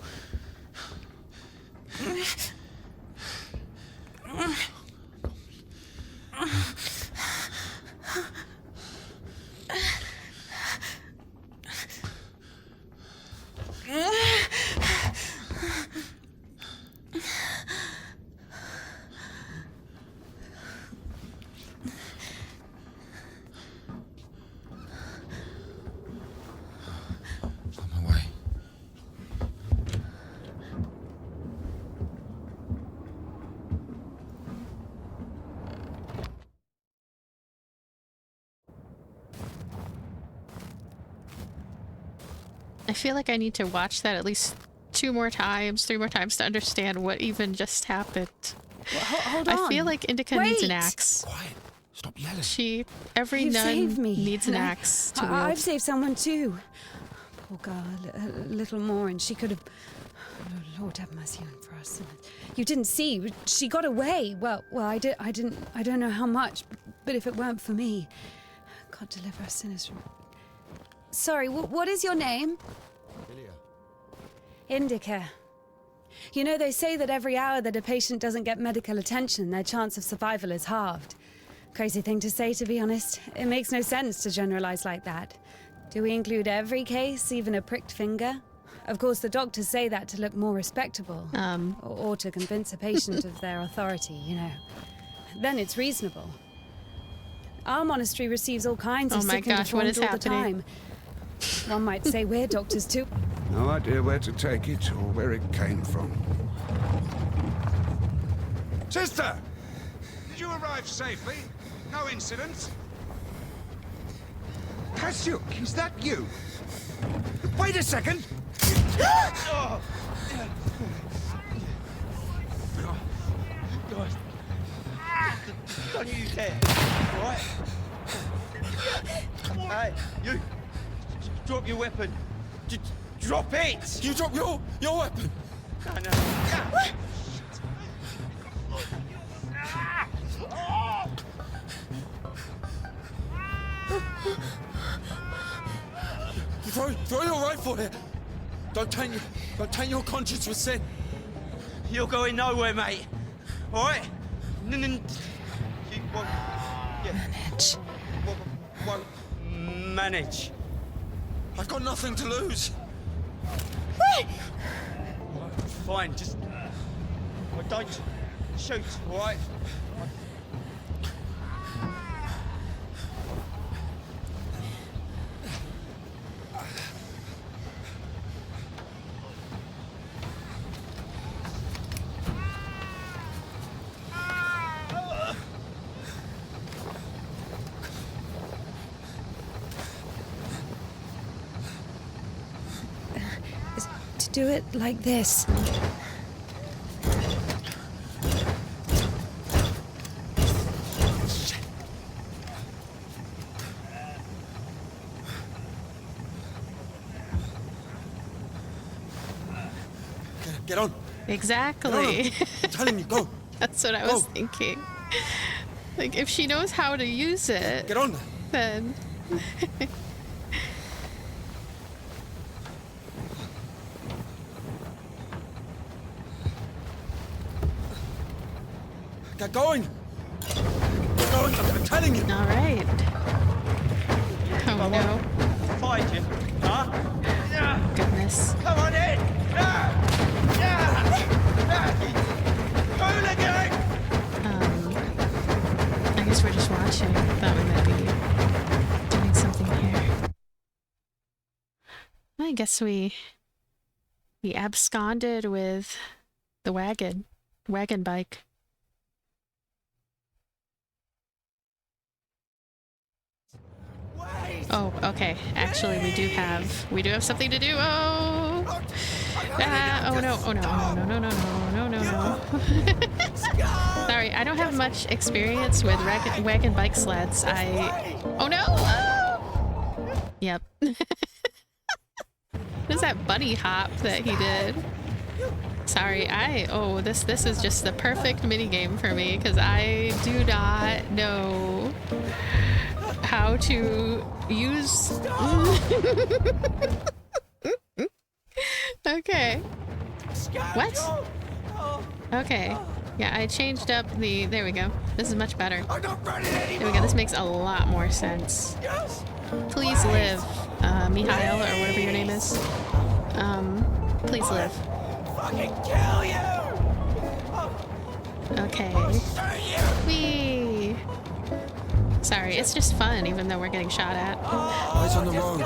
[SPEAKER 10] On my way.
[SPEAKER 1] I feel like I need to watch that at least 2 more times, 3 more times to understand what even just happened.
[SPEAKER 2] Well, hold on.
[SPEAKER 1] I feel like Indika needs an
[SPEAKER 2] Wait!
[SPEAKER 1] axe.
[SPEAKER 11] Quiet. Stop yelling.
[SPEAKER 1] Every
[SPEAKER 2] You've
[SPEAKER 1] nun
[SPEAKER 2] saved me.
[SPEAKER 1] needs an
[SPEAKER 2] and
[SPEAKER 1] axe to wield.
[SPEAKER 2] I've saved someone too. Poor girl, a little more, and she could have. Oh, Lord have mercy on for us. You didn't see. She got away. Well, I didn't. I don't know how much, but if it weren't for me, God deliver us sinners from. Sorry, what is your name? Indika. You know, they say that every hour that a patient doesn't get medical attention, their chance of survival is halved. Crazy thing to say, to be honest. It makes no sense to generalize like that. Do we include every case, even a pricked finger? Of course, the doctors say that to look more respectable. Or to convince a patient of their authority, you know. Then it's reasonable. Our monastery receives all kinds of sick and deformed all the time. One might say we're doctors too.
[SPEAKER 11] No idea where to take it or where it came from. Sister! Did you arrive safely? No incidents? Cassiuk, is that you? Wait a second!
[SPEAKER 10] Don't you dare, right? Hey, you! Drop your weapon! Drop it!
[SPEAKER 12] You drop your weapon!
[SPEAKER 10] No.
[SPEAKER 12] Throw your rifle here! Don't taint your conscience with sin!
[SPEAKER 10] You're going nowhere, mate! Alright? You won't...
[SPEAKER 3] Manage.
[SPEAKER 10] Won't manage.
[SPEAKER 12] I've got nothing to lose!
[SPEAKER 10] Fine, just... don't shoot, alright?
[SPEAKER 2] Do it like this.
[SPEAKER 12] Get on.
[SPEAKER 1] Exactly.
[SPEAKER 12] I'm telling you, go.
[SPEAKER 1] That's what I was thinking. Like, if she knows how to use it,
[SPEAKER 12] get on.
[SPEAKER 1] Then.
[SPEAKER 12] Get going! Get going, I'm telling you!
[SPEAKER 1] All right. Oh no.
[SPEAKER 10] Find you, huh?
[SPEAKER 1] Goodness.
[SPEAKER 10] Come on in! Hooligan!
[SPEAKER 1] I guess we're just watching. Thought we might be doing something here. I guess we absconded with the wagon bike. Oh, okay. Actually, we do have something to do. Oh, no. Sorry, I don't have much experience with wagon bike sleds. Oh no! Oh! Yep. What is that bunny hop that he did? Sorry, this is just the perfect mini game for me because I do not know how to use. Okay. What? Okay. Yeah, I changed up the. There we go. This is much better. There we go. This makes a lot more sense. Please live, Mihail, or whatever your name is. Please live.
[SPEAKER 10] Fucking kill you!
[SPEAKER 1] Okay. Whee! Sorry, it's just fun, even though we're getting shot at.
[SPEAKER 12] Eyes on the road.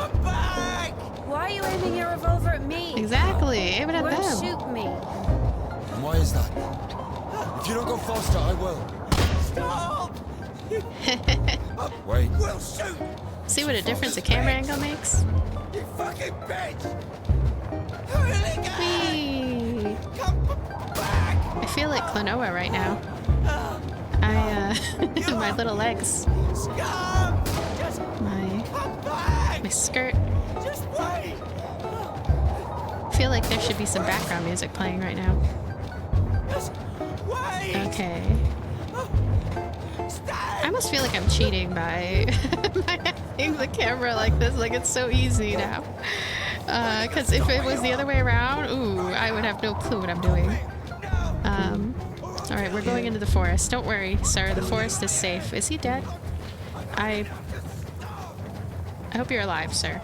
[SPEAKER 2] Why are you aiming your revolver at me?
[SPEAKER 1] Exactly, aim it at
[SPEAKER 2] Won't
[SPEAKER 1] them.
[SPEAKER 2] shoot me.
[SPEAKER 12] And why is that? If you don't go faster, I will.
[SPEAKER 10] Stop!
[SPEAKER 12] Wait.
[SPEAKER 10] We'll shoot!
[SPEAKER 1] See what a difference a camera angle makes?
[SPEAKER 12] You fucking bitch!
[SPEAKER 1] Whee!
[SPEAKER 12] Come back!
[SPEAKER 1] I feel like Klonoa right now. My little legs.
[SPEAKER 12] Scum! Just come back!
[SPEAKER 1] My skirt.
[SPEAKER 12] Just wait!
[SPEAKER 1] I feel like there should be some background music playing right now.
[SPEAKER 12] Just wait!
[SPEAKER 1] Okay.
[SPEAKER 12] Stay!
[SPEAKER 1] I almost feel like I'm cheating by having the camera like this. Like, it's so easy now. Because if it was the other way around, ooh, I would have no clue what I'm doing. Alright, we're going into the forest. Don't worry, sir. The forest is safe. Is he dead? I hope you're alive, sir.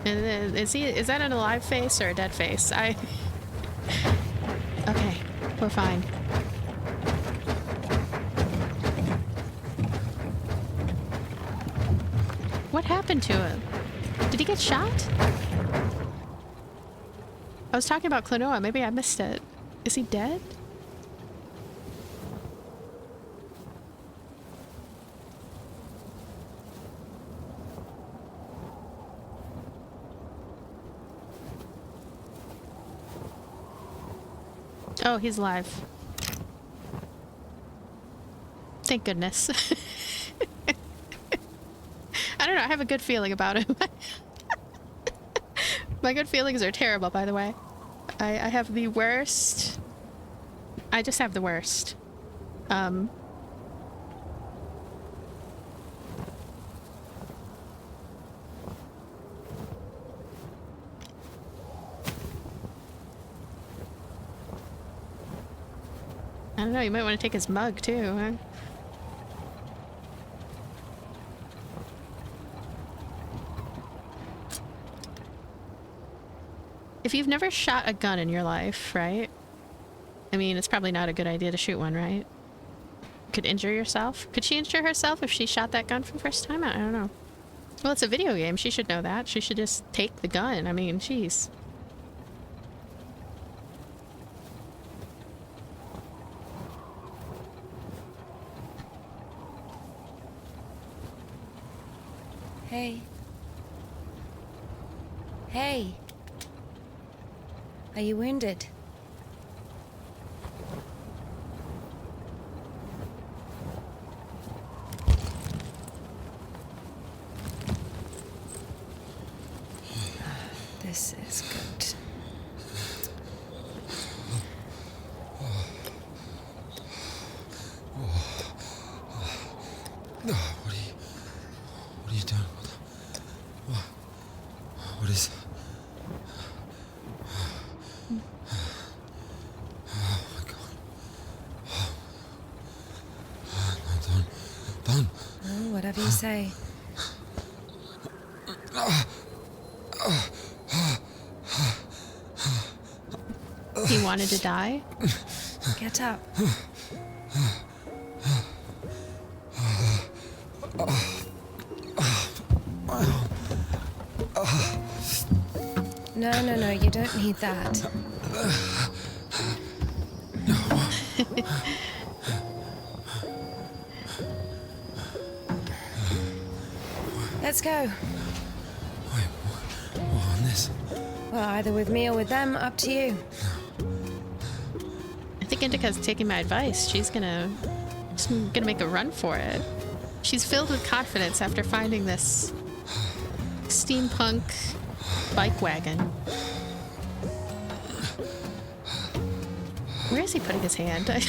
[SPEAKER 1] Is that an alive face or a dead face? Okay, we're fine. What happened to him? Did he get shot? I was talking about Klonoa. Maybe I missed it. Is he dead? Oh, he's alive. Thank goodness. I don't know, I have a good feeling about him. My good feelings are terrible, by the way. I have the worst... I just have the worst. I don't know, you might want to take his mug too, huh? If you've never shot a gun in your life, right? I mean, it's probably not a good idea to shoot one, right? Could injure yourself? Could she injure herself if she shot that gun for the first time? I don't know. Well, it's a video game. She should know that. She should just take the gun. I mean, jeez.
[SPEAKER 2] Hey. Hey. Are you wounded? This is good.
[SPEAKER 12] What are you doing? What is... Oh my god. No, don't.
[SPEAKER 2] Oh, whatever you say.
[SPEAKER 1] He wanted to die?
[SPEAKER 2] Get up. No, you don't need that. Let's go.
[SPEAKER 12] Wait, what on this?
[SPEAKER 2] Well, either with me or with them, up to you.
[SPEAKER 1] I think Indika's taking my advice. She's gonna make a run for it. She's filled with confidence after finding this steampunk bike wagon. Where is he putting his hand?
[SPEAKER 12] Okay,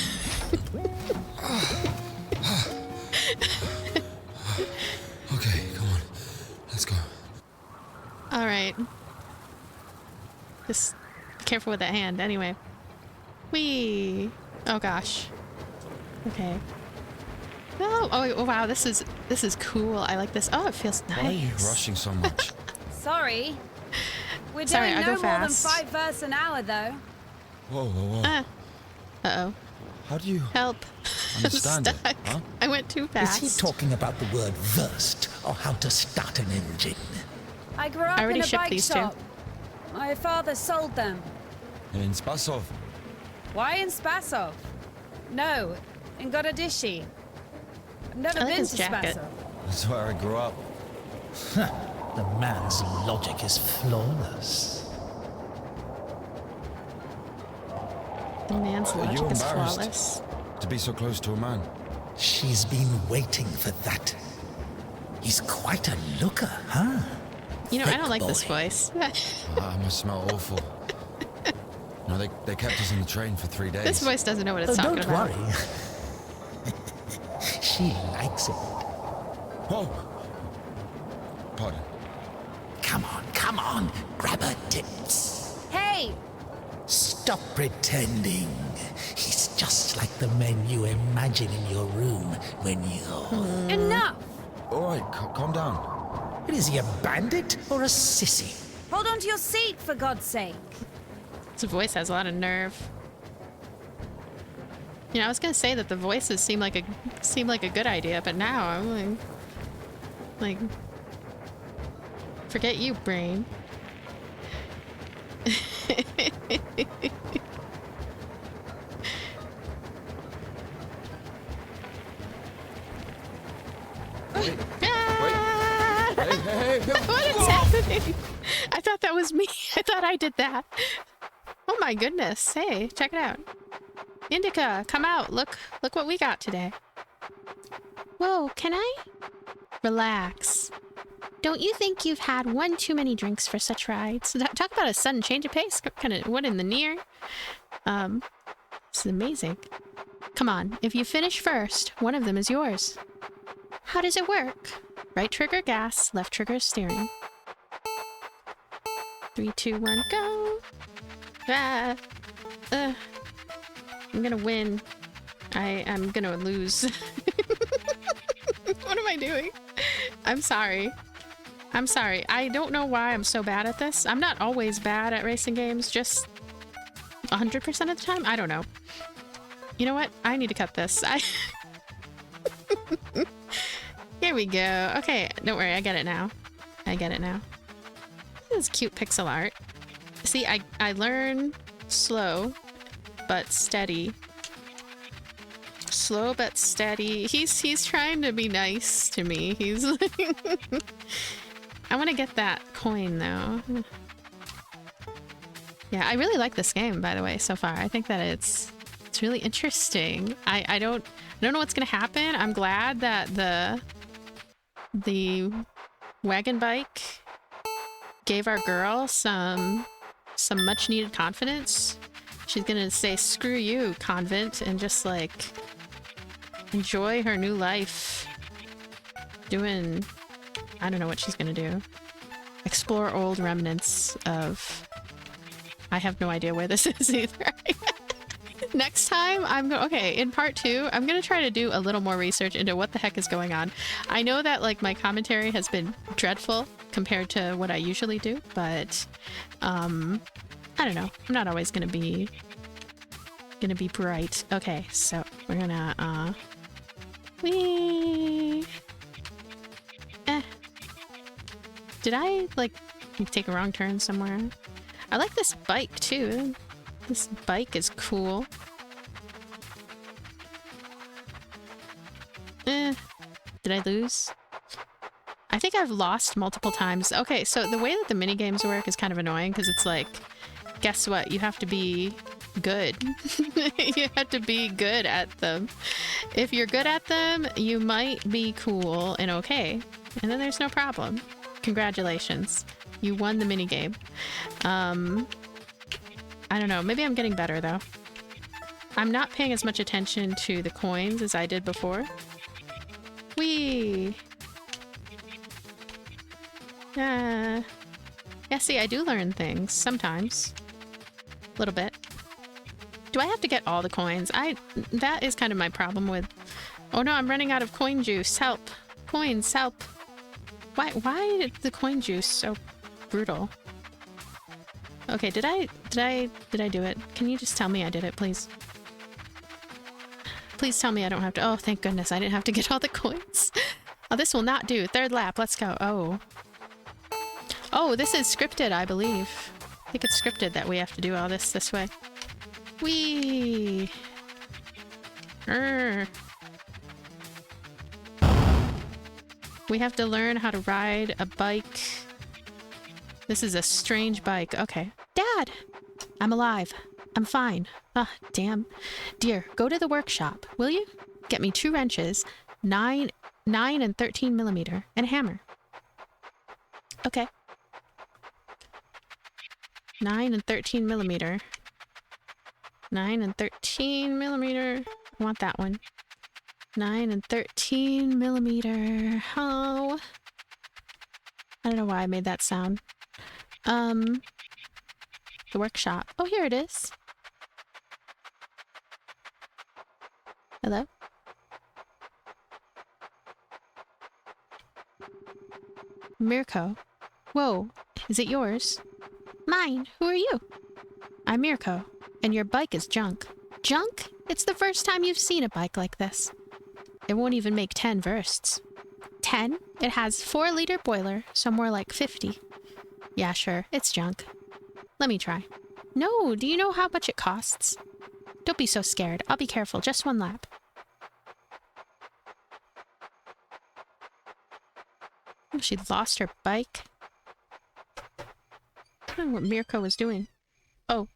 [SPEAKER 12] come on. Let's go.
[SPEAKER 1] All right. Just be careful with that hand. Anyway. Whee! Oh gosh. Okay. Oh wow, this is cool. I like this. Oh, it feels nice.
[SPEAKER 12] Why are you rushing so much?
[SPEAKER 2] Sorry. We're
[SPEAKER 1] Sorry,
[SPEAKER 2] doing
[SPEAKER 1] I
[SPEAKER 2] no
[SPEAKER 1] go
[SPEAKER 2] more than
[SPEAKER 1] fast.
[SPEAKER 2] 5 verses an hour, though.
[SPEAKER 12] Whoa.
[SPEAKER 1] Uh-oh.
[SPEAKER 12] How do you
[SPEAKER 1] Help.
[SPEAKER 12] understand it?
[SPEAKER 1] Stuck.
[SPEAKER 12] Huh?
[SPEAKER 1] I went too fast.
[SPEAKER 4] Is he talking about the word versed or how to start an engine?
[SPEAKER 2] I grew up
[SPEAKER 1] I already
[SPEAKER 2] in a
[SPEAKER 1] shipped
[SPEAKER 2] bike
[SPEAKER 1] these two.
[SPEAKER 2] shop. My father sold them.
[SPEAKER 12] In Spasov.
[SPEAKER 2] Why in Spasov? No, in Gorodishi. I've never
[SPEAKER 1] I like
[SPEAKER 2] been
[SPEAKER 1] his
[SPEAKER 2] to
[SPEAKER 1] jacket.
[SPEAKER 2] Spasov.
[SPEAKER 12] That's where I grew up.
[SPEAKER 4] The man's logic is flawless.
[SPEAKER 1] The man's
[SPEAKER 13] Are you
[SPEAKER 1] logic is
[SPEAKER 13] embarrassed
[SPEAKER 1] flawless.
[SPEAKER 13] to be so close to a man?
[SPEAKER 4] She's been waiting for that. He's quite a looker, huh?
[SPEAKER 1] You know, I don't
[SPEAKER 4] Thick
[SPEAKER 1] like this
[SPEAKER 4] boy.
[SPEAKER 1] voice.
[SPEAKER 13] I must smell awful. No, they kept us in the train for 3 days.
[SPEAKER 1] This voice doesn't know what it's
[SPEAKER 4] Oh,
[SPEAKER 1] talking
[SPEAKER 4] don't
[SPEAKER 1] about.
[SPEAKER 4] worry. She likes it.
[SPEAKER 13] Oh! Pardon.
[SPEAKER 4] Come on, grab her tits.
[SPEAKER 2] Hey!
[SPEAKER 4] Stop pretending. He's just like the men you imagine in your room when you're...
[SPEAKER 2] Enough!
[SPEAKER 13] All right, calm down.
[SPEAKER 4] What is he, a bandit or a sissy?
[SPEAKER 2] Hold on to your seat, for God's sake.
[SPEAKER 1] This voice has a lot of nerve. You know, I was gonna say that the voices seem like a good idea, but now I'm like, forget you, brain.
[SPEAKER 13] Hey.
[SPEAKER 1] What is happening? I thought that was me. I thought I did that. Oh my goodness. Hey, check it out. Indika, come out. Look what we got today. Whoa, can I? Relax. Don't you think you've had one too many drinks for such rides? Talk about a sudden change of pace. Kind of what in the near? This is amazing. Come on, if you finish first, one of them is yours. How does it work? Right trigger gas, left trigger steering. 3, 2, 1, go! Ah! I'm gonna win. I'm gonna lose. What am I doing? I'm sorry. I'm sorry. I don't know why I'm so bad at this. I'm not always bad at racing games, just 100% of the time? I don't know. You know what? I need to cut this. Here we go. Okay, don't worry. I get it now. I get it now. This is cute pixel art. See, I learn slow, but steady. Slow but steady. He's trying to be nice to me. He's like... I want to get that coin, though. Yeah, I really like this game, by the way, so far. I think that it's really interesting. I don't know what's gonna happen. I'm glad that the wagon bike gave our girl some much needed confidence. She's gonna say screw you, convent, and just like enjoy her new life doing, I don't know what she's gonna do. Explore old remnants of, I have no idea where this is either. Next time, okay, in part 2, I'm gonna try to do a little more research into what the heck is going on. I know that, like, my commentary has been dreadful compared to what I usually do, but, I don't know. I'm not always gonna be bright. Okay, so we're gonna, whee! Did I, like, take a wrong turn somewhere? I like this bike, too. This bike is cool. Did I lose? I think I've lost multiple times. Okay, so the way that the minigames work is kind of annoying because it's like, guess what? You have to be good. You have to be good at them. If you're good at them, you might be cool and okay. And then there's no problem. Congratulations. You won the minigame. I don't know. Maybe I'm getting better, though. I'm not paying as much attention to the coins as I did before. Whee! Yeah, see, I do learn things. Sometimes. A little bit. Do I have to get all the coins? That is kind of my problem with... Oh no, I'm running out of coin juice. Help. Coins, help. Why is the coin juice so brutal? Okay, did I do it? Can you just tell me I did it, please? Please tell me I don't have to... Oh, thank goodness, I didn't have to get all the coins. Oh, this will not do. Third lap, let's go. Oh. Oh, this is scripted, I believe. I think it's scripted that we have to do all this way. Whee! We have to learn how to ride a bike. This is a strange bike. Okay. Dad! I'm alive. I'm fine. Ah, damn. Dear, go to the workshop, will you? Get me 2 wrenches, 9 and 13 millimeter, and a hammer. Okay. 9 and 13 millimeter. 9 and 13 millimeter. I want that one. 9 and 13 millimeter. Oh. I don't know why I made that sound. The workshop. Oh, here it is. Hello? Mirko. Whoa, is it yours? Mine. Who are you? I'm Mirko, and your bike is junk. Junk? It's the first time you've seen a bike like this. It won't even make 10 versts. 10? It has 4-liter boiler, so more like 50. Yeah, sure, it's junk. Let me try. No, do you know how much it costs? Don't be so scared. I'll be careful. Just 1 lap. Oh, she lost her bike. I don't know what Mirko was doing. Oh.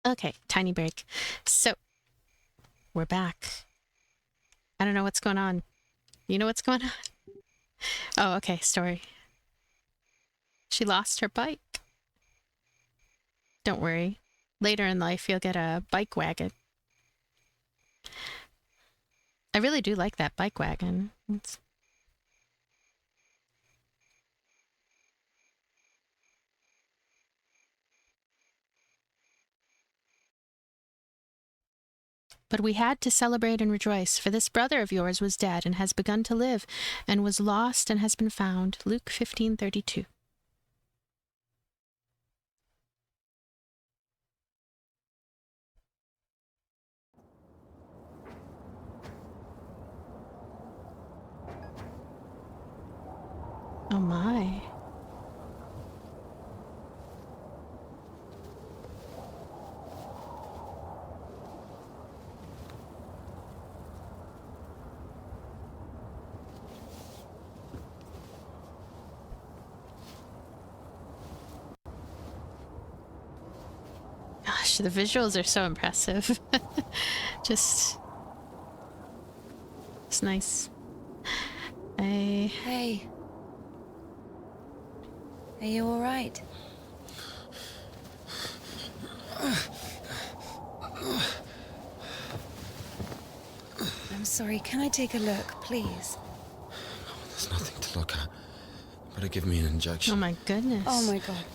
[SPEAKER 1] Okay, tiny break. So, we're back. I don't know what's going on. You know what's going on? Oh, okay, story. She lost her bike. Don't worry. Later in life, you'll get a bike wagon. I really do like that bike wagon. But we had to celebrate and rejoice, for this brother of yours was dead and has begun to live, and was lost and has been found. Luke 15:32. Oh my. Gosh, the visuals are so impressive. Just... It's nice.
[SPEAKER 2] Hey. Are you alright? I'm sorry, can I take a look, please?
[SPEAKER 13] There's nothing to look at. Better give me an injection.
[SPEAKER 1] Oh my goodness.
[SPEAKER 2] Oh my god.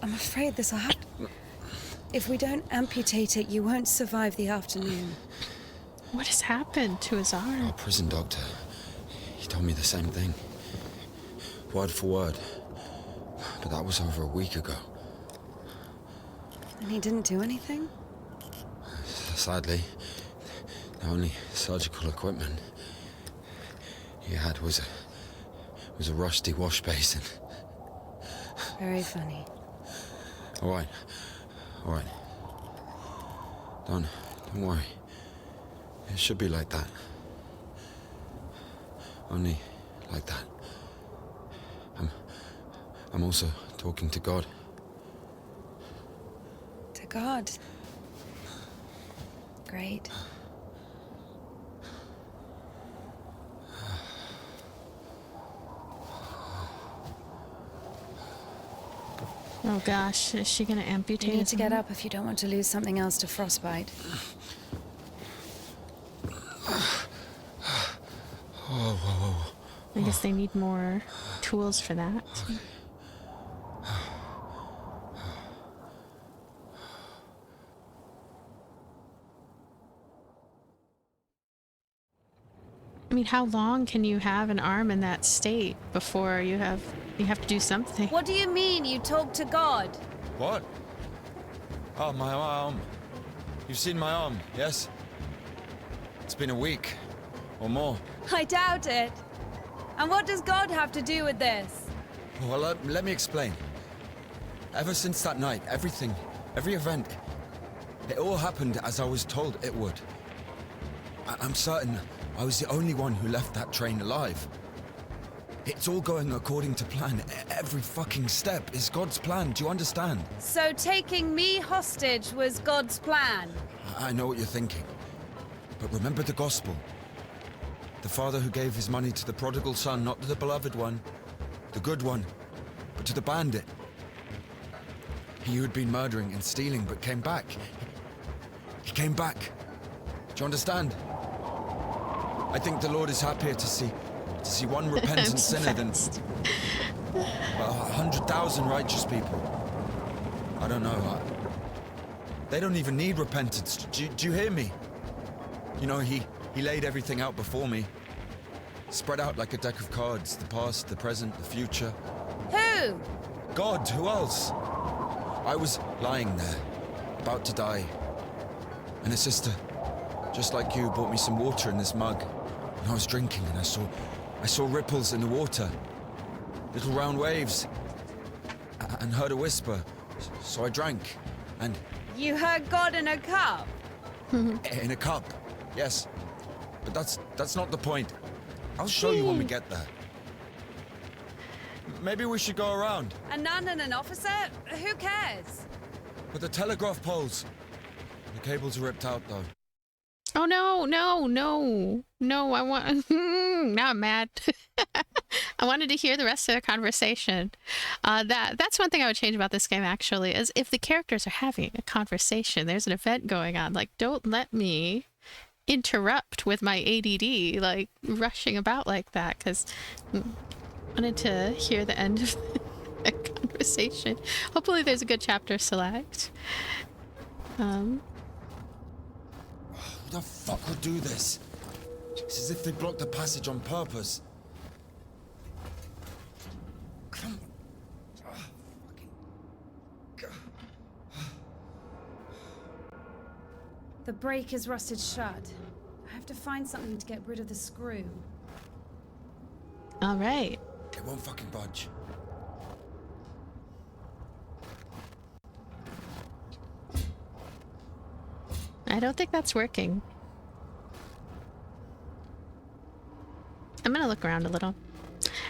[SPEAKER 2] I'm afraid this will happen. If we don't amputate it, you won't survive the afternoon.
[SPEAKER 1] What has happened to his arm?
[SPEAKER 13] Our prison doctor. He told me the same thing. Word for word. But that was over a week ago.
[SPEAKER 2] And he didn't do anything?
[SPEAKER 13] Sadly, the only surgical equipment he had was a rusty wash basin.
[SPEAKER 2] Very funny.
[SPEAKER 13] All right. Don't worry. It should be like that. Only like that. I'm also talking to God.
[SPEAKER 2] To God? Great.
[SPEAKER 1] Oh gosh, is she gonna amputate?
[SPEAKER 2] You need to get up if you don't want to lose something else to frostbite.
[SPEAKER 13] Whoa.
[SPEAKER 1] I guess they need more tools for that. I mean, how long can you have an arm in that state before you have to do something?
[SPEAKER 2] What do you mean you talk to God?
[SPEAKER 13] What? Oh, my arm. You've seen my arm, yes? It's been a week. Or more.
[SPEAKER 2] I doubt it. And what does God have to do with this?
[SPEAKER 13] Well, let me explain. Ever since that night, every event, It all happened as I was told it would. I'm certain I was the only one who left that train alive. It's all going according to plan. Every fucking step is God's plan, do you understand?
[SPEAKER 2] So taking me hostage was God's plan?
[SPEAKER 13] I know what you're thinking. But remember the gospel. The father who gave his money to the prodigal son, not to the beloved one, the good one, but to the bandit. He who had been murdering and stealing but came back. He came back. Do you understand? I think the Lord is happier to see one repentant sinner than 100,000 righteous people. I don't know. They don't even need repentance. Do you hear me? You know, he laid everything out before me. Spread out like a deck of cards. The past, the present, the future.
[SPEAKER 2] Who?
[SPEAKER 13] God, who else? I was lying there, about to die. And a sister, just like you, brought me some water in this mug. And I was drinking and I saw ripples in the water. Little round waves. And heard a whisper. So I drank. And...
[SPEAKER 2] You heard God in a cup?
[SPEAKER 13] In a cup, yes. But that's not the point. I'll show you when we get there. Maybe we should go around.
[SPEAKER 2] A nun and an officer? Who cares?
[SPEAKER 13] But the telegraph poles. The cables are ripped out, though.
[SPEAKER 1] Oh, no, I want... now I'm mad. I wanted to hear the rest of the conversation. That's one thing I would change about this game, actually, is if the characters are having a conversation, there's an event going on, like, don't let me interrupt with my ADD, like, rushing about like that, because I wanted to hear the end of the conversation. Hopefully there's a good chapter select.
[SPEAKER 13] Who the fuck would do this? It's as if they blocked the passage on purpose. Come on.
[SPEAKER 2] The brake is rusted shut. I have to find something to get rid of the screw.
[SPEAKER 1] All right.
[SPEAKER 13] It won't fucking budge.
[SPEAKER 1] I don't think that's working. I'm gonna look around a little.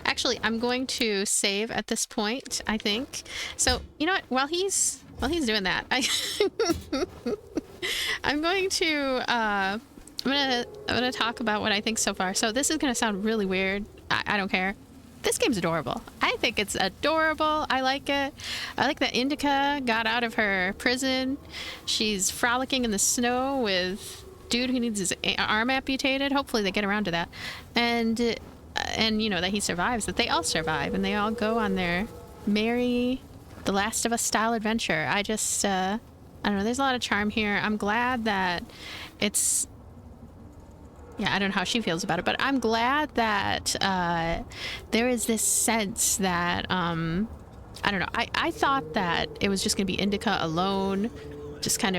[SPEAKER 1] Actually, I'm going to save at this point, I think. So, you know what? While he's doing that, I'm gonna talk about what I think so far. So this is gonna sound really weird. I don't care. This game's adorable. I think it's adorable. I like it. I like that Indika got out of her prison. She's frolicking in the snow with dude who needs his arm amputated. Hopefully they get around to that. And you know, that he survives, that they all survive, and they all go on their merry, The Last of Us style adventure. I just, I don't know, there's a lot of charm here. I'm glad that it's... Yeah, I don't know how she feels about it, but I'm glad that there is this sense that, I don't know, I thought that it was just going to be Indika alone, just kind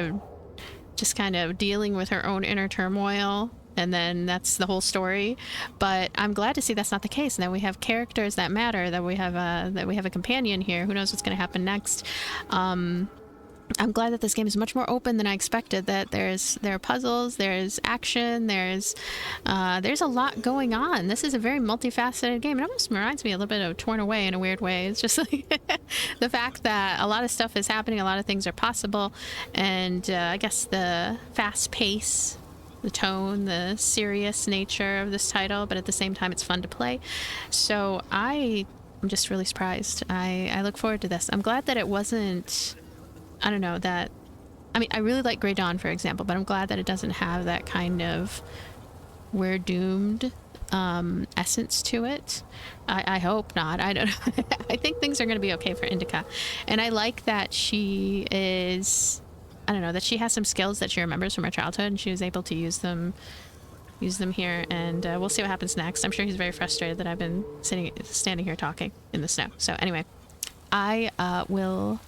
[SPEAKER 1] of dealing with her own inner turmoil, and then that's the whole story. But I'm glad to see that's not the case, and that we have characters that matter, that we have a companion here. Who knows what's going to happen next. I'm glad that this game is much more open than I expected, that there are puzzles, there's action, there's a lot going on. This is a very multifaceted game. It almost reminds me a little bit of Torn Away in a weird way. It's just like the fact that a lot of stuff is happening, a lot of things are possible, and I guess the fast pace, the tone, the serious nature of this title, but at the same time it's fun to play. So I'm just really surprised. I look forward to this. I'm glad that it wasn't... I don't know, that... I mean, I really like Grey Dawn, for example, but I'm glad that it doesn't have that kind of we're doomed essence to it. I hope not. I don't know. I think things are going to be okay for Indika. And I like that she is... I don't know, that she has some skills that she remembers from her childhood, and she was able to use them here, and we'll see what happens next. I'm sure he's very frustrated that I've been standing here talking in the snow. So anyway, I will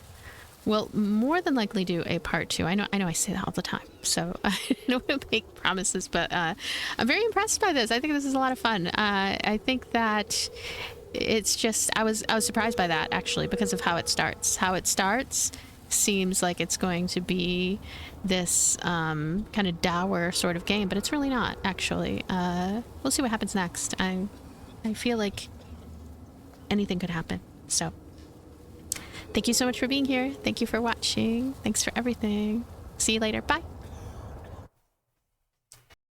[SPEAKER 1] more than likely do a part 2. I know I say that all the time, so I don't want to make promises, but I'm very impressed by this. I think this is a lot of fun. I think that it's just, I was surprised by that, actually, because of how it starts. How it starts seems like it's going to be this kind of dour sort of game, but it's really not, actually. We'll see what happens next. I feel like anything could happen. So thank you so much for being here. Thank you for watching. Thanks for everything. See you later. Bye.